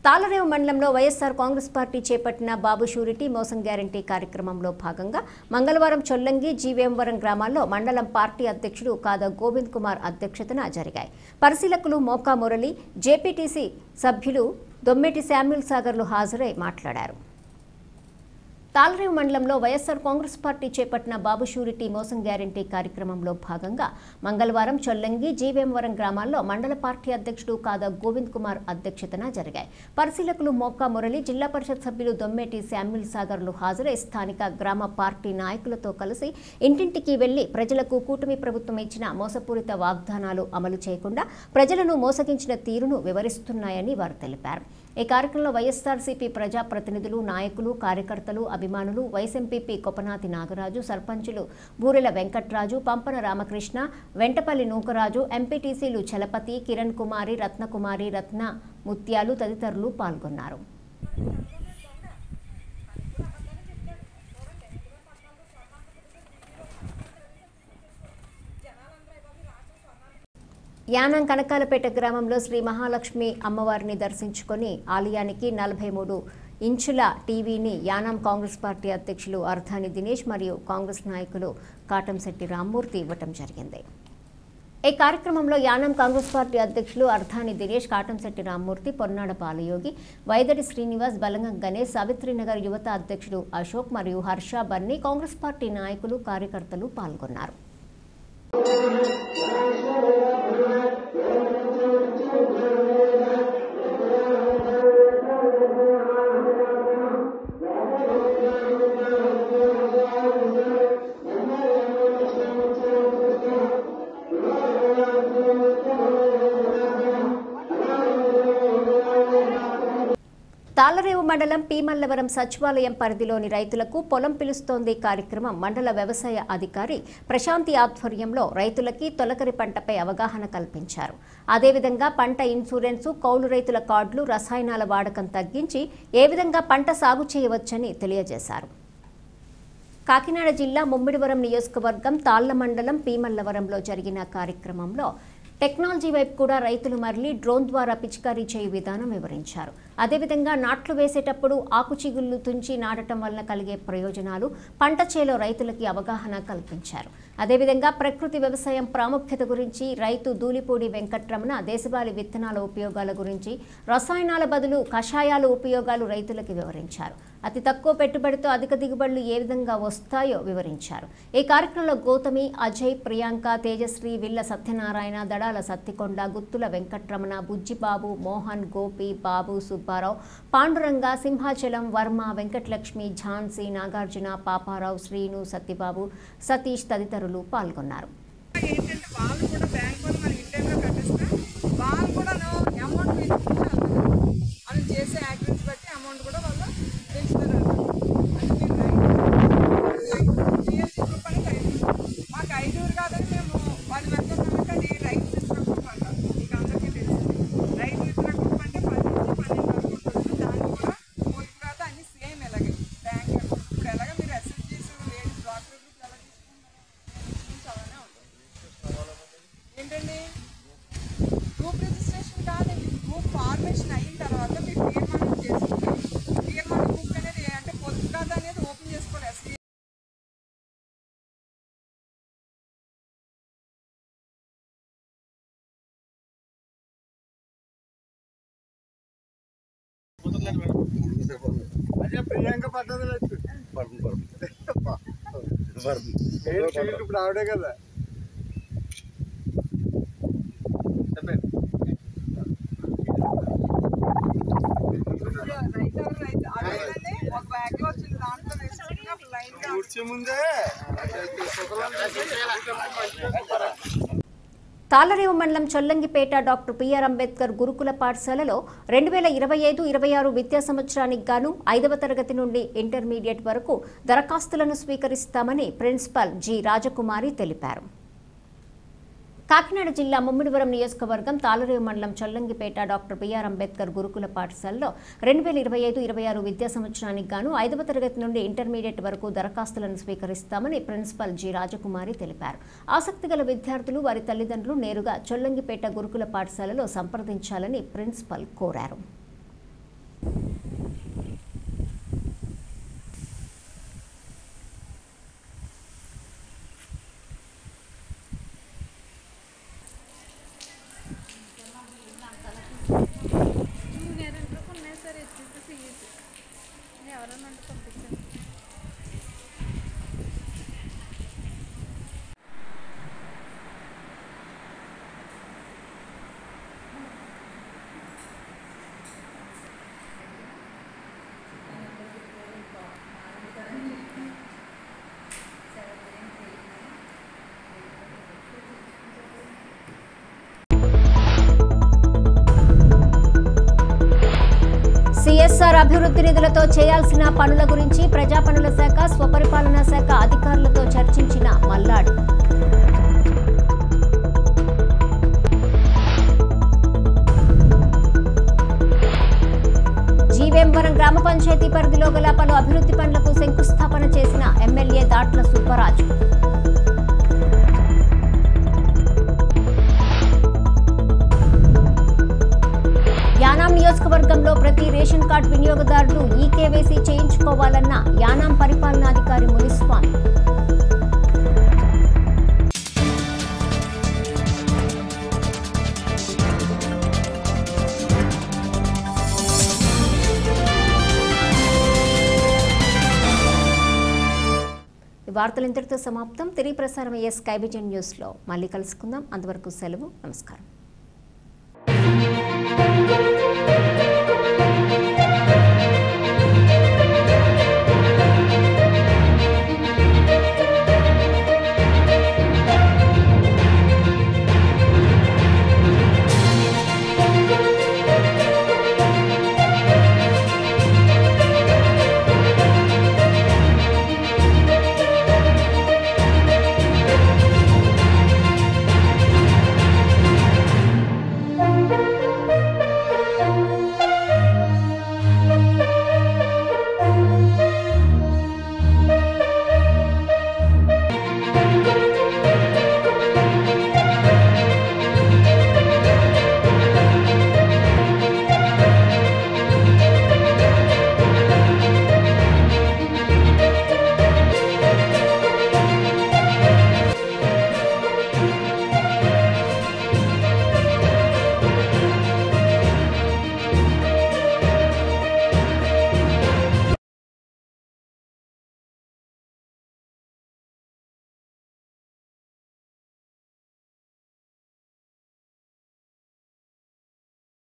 తాళరేవు మండలంలో వైఎస్ఆర్ కాంగ్రెస్ పార్టీ చేపట్టిన బాబు షూరిటీ మోసం గ్యారంటీ కార్యక్రమంలో భాగంగా మంగళవారం చొల్లంగి జీవేంవరం గ్రామాల్లో మండలం పార్టీ అధ్యక్షుడు కాద గోవింద్ కుమార్ అధ్యక్షతన జరిగాయి. పరిశీలకులు మోకా మురళి, జేపీటీసీ సభ్యులు దొమ్మెటి శామ్యూల్ సాగర్లు హాజరై మాట్లాడారు. తాళరేవు మండలంలో వైఎస్ఆర్ కాంగ్రెస్ పార్టీ చేపట్టిన బాబు షూరిటీ మోసం గ్యారంటీ కార్యక్రమంలో భాగంగా మంగళవారం చొల్లంగి జీవేంవరం గ్రామాల్లో మండల పార్టీ అధ్యక్షుడు కాద గోవింద్ కుమార్ అధ్యక్షతన జరిగాయి. పరిశీలకులు మోకా మురళి, జిల్లా పరిషత్ సభ్యులు దొమ్మెటి శామ్యూల్ సాగర్లు హాజరై స్థానిక గ్రామ పార్టీ నాయకులతో కలిసి ఇంటింటికి వెళ్లి ప్రజలకు కూటమి ప్రభుత్వం ఇచ్చిన మోసపూరిత వాగ్దానాలు అమలు చేయకుండా ప్రజలను మోసగించిన తీరును వివరిస్తున్నాయని వారు తెలిపారు. ఈ కార్యక్రమంలో వైఎస్ఆర్సీపీ ప్రజాప్రతినిధులు, నాయకులు, కార్యకర్తలు, అభిమానులు, వైస్ ఎంపీపీ కొపనాతి నాగరాజు, సర్పంచులు బూరెల వెంకట్రాజు, పంపన రామకృష్ణ, వెంటపల్లి నూకరాజు, ఎంపీటీసీలు చలపతి, కిరణ్ కుమారి, రత్నకుమారి, రత్న ముత్యాలు తదితరులు పాల్గొన్నారు. యానం కనకాలపేట గ్రామంలో శ్రీ మహాలక్ష్మి అమ్మవారిని దర్శించుకొని ఆలయానికి 43 ఇంచుల టీవీని యానం కాంగ్రెస్ పార్టీ అధ్యక్షులు అర్థాని దినేష్ మరియు కాంగ్రెస్ నాయకులు కాటంశెట్టి రామ్మూర్తి ఇవ్వటం జరిగింది. ఈ కార్యక్రమంలో యానం కాంగ్రెస్ పార్టీ అధ్యక్షులు అర్థాని దినేష్, కాటంశెట్టి రామ్మూర్తి, పొన్నాడ బాలయోగి, వైదడి శ్రీనివాస్, బలంగం గణేష్, సావిత్రినగర్ యువత అధ్యక్షుడు అశోక్ మరియు హర్ష బన్నీ, కాంగ్రెస్ పార్టీ నాయకులు, కార్యకర్తలు పాల్గొన్నారు. తాళ్లరేవు మండలం పీమల్లవరం సచివాలయం పరిధిలోని రైతులకు పొలం పిలుస్తోంది కార్యక్రమం మండల వ్యవసాయ అధికారి ప్రశాంతి ఆధ్వర్యంలో రైతులకి తొలకరి పంటపై అవగాహన కల్పించారు. అదేవిధంగా పంట ఇన్సూరెన్సు, కౌలు రైతుల కార్డులు, రసాయనాల వాడకం తగ్గించి ఏ విధంగా పంట సాగు చేయవచ్చని తెలియజేశారు. కాకినాడ జిల్లా ముమ్మిడివరం నియోజకవర్గం తాళ్ల మండలం పీమల్లవరంలో జరిగిన కార్యక్రమంలో టెక్నాలజీ వైపు కూడా రైతులు మరలి డ్రోన్ ద్వారా పిచికారీ చేయు విధానం వివరించారు. అదేవిధంగా నాట్లు వేసేటప్పుడు ఆకుచిగుళ్లు తుంచి నాటడం వలన కలిగే ప్రయోజనాలు, పంట చేలో రైతులకి అవగాహన కల్పించారు. అదేవిధంగా ప్రకృతి వ్యవసాయం ప్రాముఖ్యత గురించి రైతు దూలిపూడి వెంకట్రమణ దేశవాళీ విత్తనాల ఉపయోగాల గురించి, రసాయనాల బదులు కషాయాల ఉపయోగాలు రైతులకు వివరించారు. అతి తక్కువ పెట్టుబడితో అధిక దిగుబడులు ఏ విధంగా వస్తాయో వివరించారు. ఈ కార్యక్రమంలో గౌతమి, అజయ్, ప్రియాంక, తేజశ్రీ, విల్ల సత్యనారాయణ, దడాల సత్తికొండ, గుత్తుల వెంకట్రమణ, బుజ్జిబాబు, మోహన్, గోపి, బాబు, సుబ్బారావు, పాండురంగ, సింహాచలం, వర్మ, వెంకటలక్ష్మి, ఝాన్సీ, నాగార్జున, పాపారావు, శ్రీను, సత్యబాబు, సతీష్ తదితరులు పాల్గొన్నారు. అదే ప్రియాంక పద్ధతి ఇప్పుడు ఆవిడే కదా. ముందే తాళ్లరేవు మండలం చొల్లంగిపేట డాక్టర్ బిఆర్ అంబేద్కర్ గురుకుల పాఠశాలలో 2025-26 విద్యా సంవత్సరానికి గాను 5వ తరగతి నుండి ఇంటర్మీడియట్ వరకు దరఖాస్తులను స్వీకరిస్తామని ప్రిన్సిపల్ జి రాజకుమారి తెలిపారు. కాకినాడ జిల్లా ముమ్మిడివరం నియోజకవర్గం తాళ్లరేవు మండలం చొల్లంగిపేట డాక్టర్ బిఆర్ అంబేద్కర్ గురుకుల పాఠశాలలో 2025-26 విద్యా సంవత్సరానికి గాను 5వ తరగతి నుండి ఇంటర్మీడియట్ వరకు దరఖాస్తులను స్వీకరిస్తామని ప్రిన్సిపల్ జి రాజకుమారి తెలిపారు. ఆసక్తి గల విద్యార్థులు, వారి తల్లిదండ్రులు నేరుగా చొల్లంగిపేట గురుకుల పాఠశాలలో సంప్రదించాలని ప్రిన్సిపల్ కోరారు. అభివృద్ధి నిధులతో చేయాల్సిన పనుల గురించి ప్రజాపనుల శాఖ, స్వపరిపాలనా శాఖ అధికారులతో చర్చించిన మల్లాడి. జీవేంవరం గ్రామ పంచాయతీ పరిధిలో గల పలు అభివృద్ధి పనులకు శంకుస్థాపన చేసిన ఎమ్మెల్యే దాట్ల సుబ్బరాజు. యానాం నియోజకవర్గంలో ప్రతి రేషన్ కార్డు వినియోగదారులు ఈకేవైసీ చేయించుకోవాలన్న యానాం పరిపాలనాధికారి మునిస్వామి. ఈ వార్తలు ఇంతటితో సమాప్తం. తిరిగి ప్రసారం అయ్యే స్కై విజన్ న్యూస్లో మళ్ళీ కలుసుకుందాం. అంతవరకు సెలవు. నమస్కారం.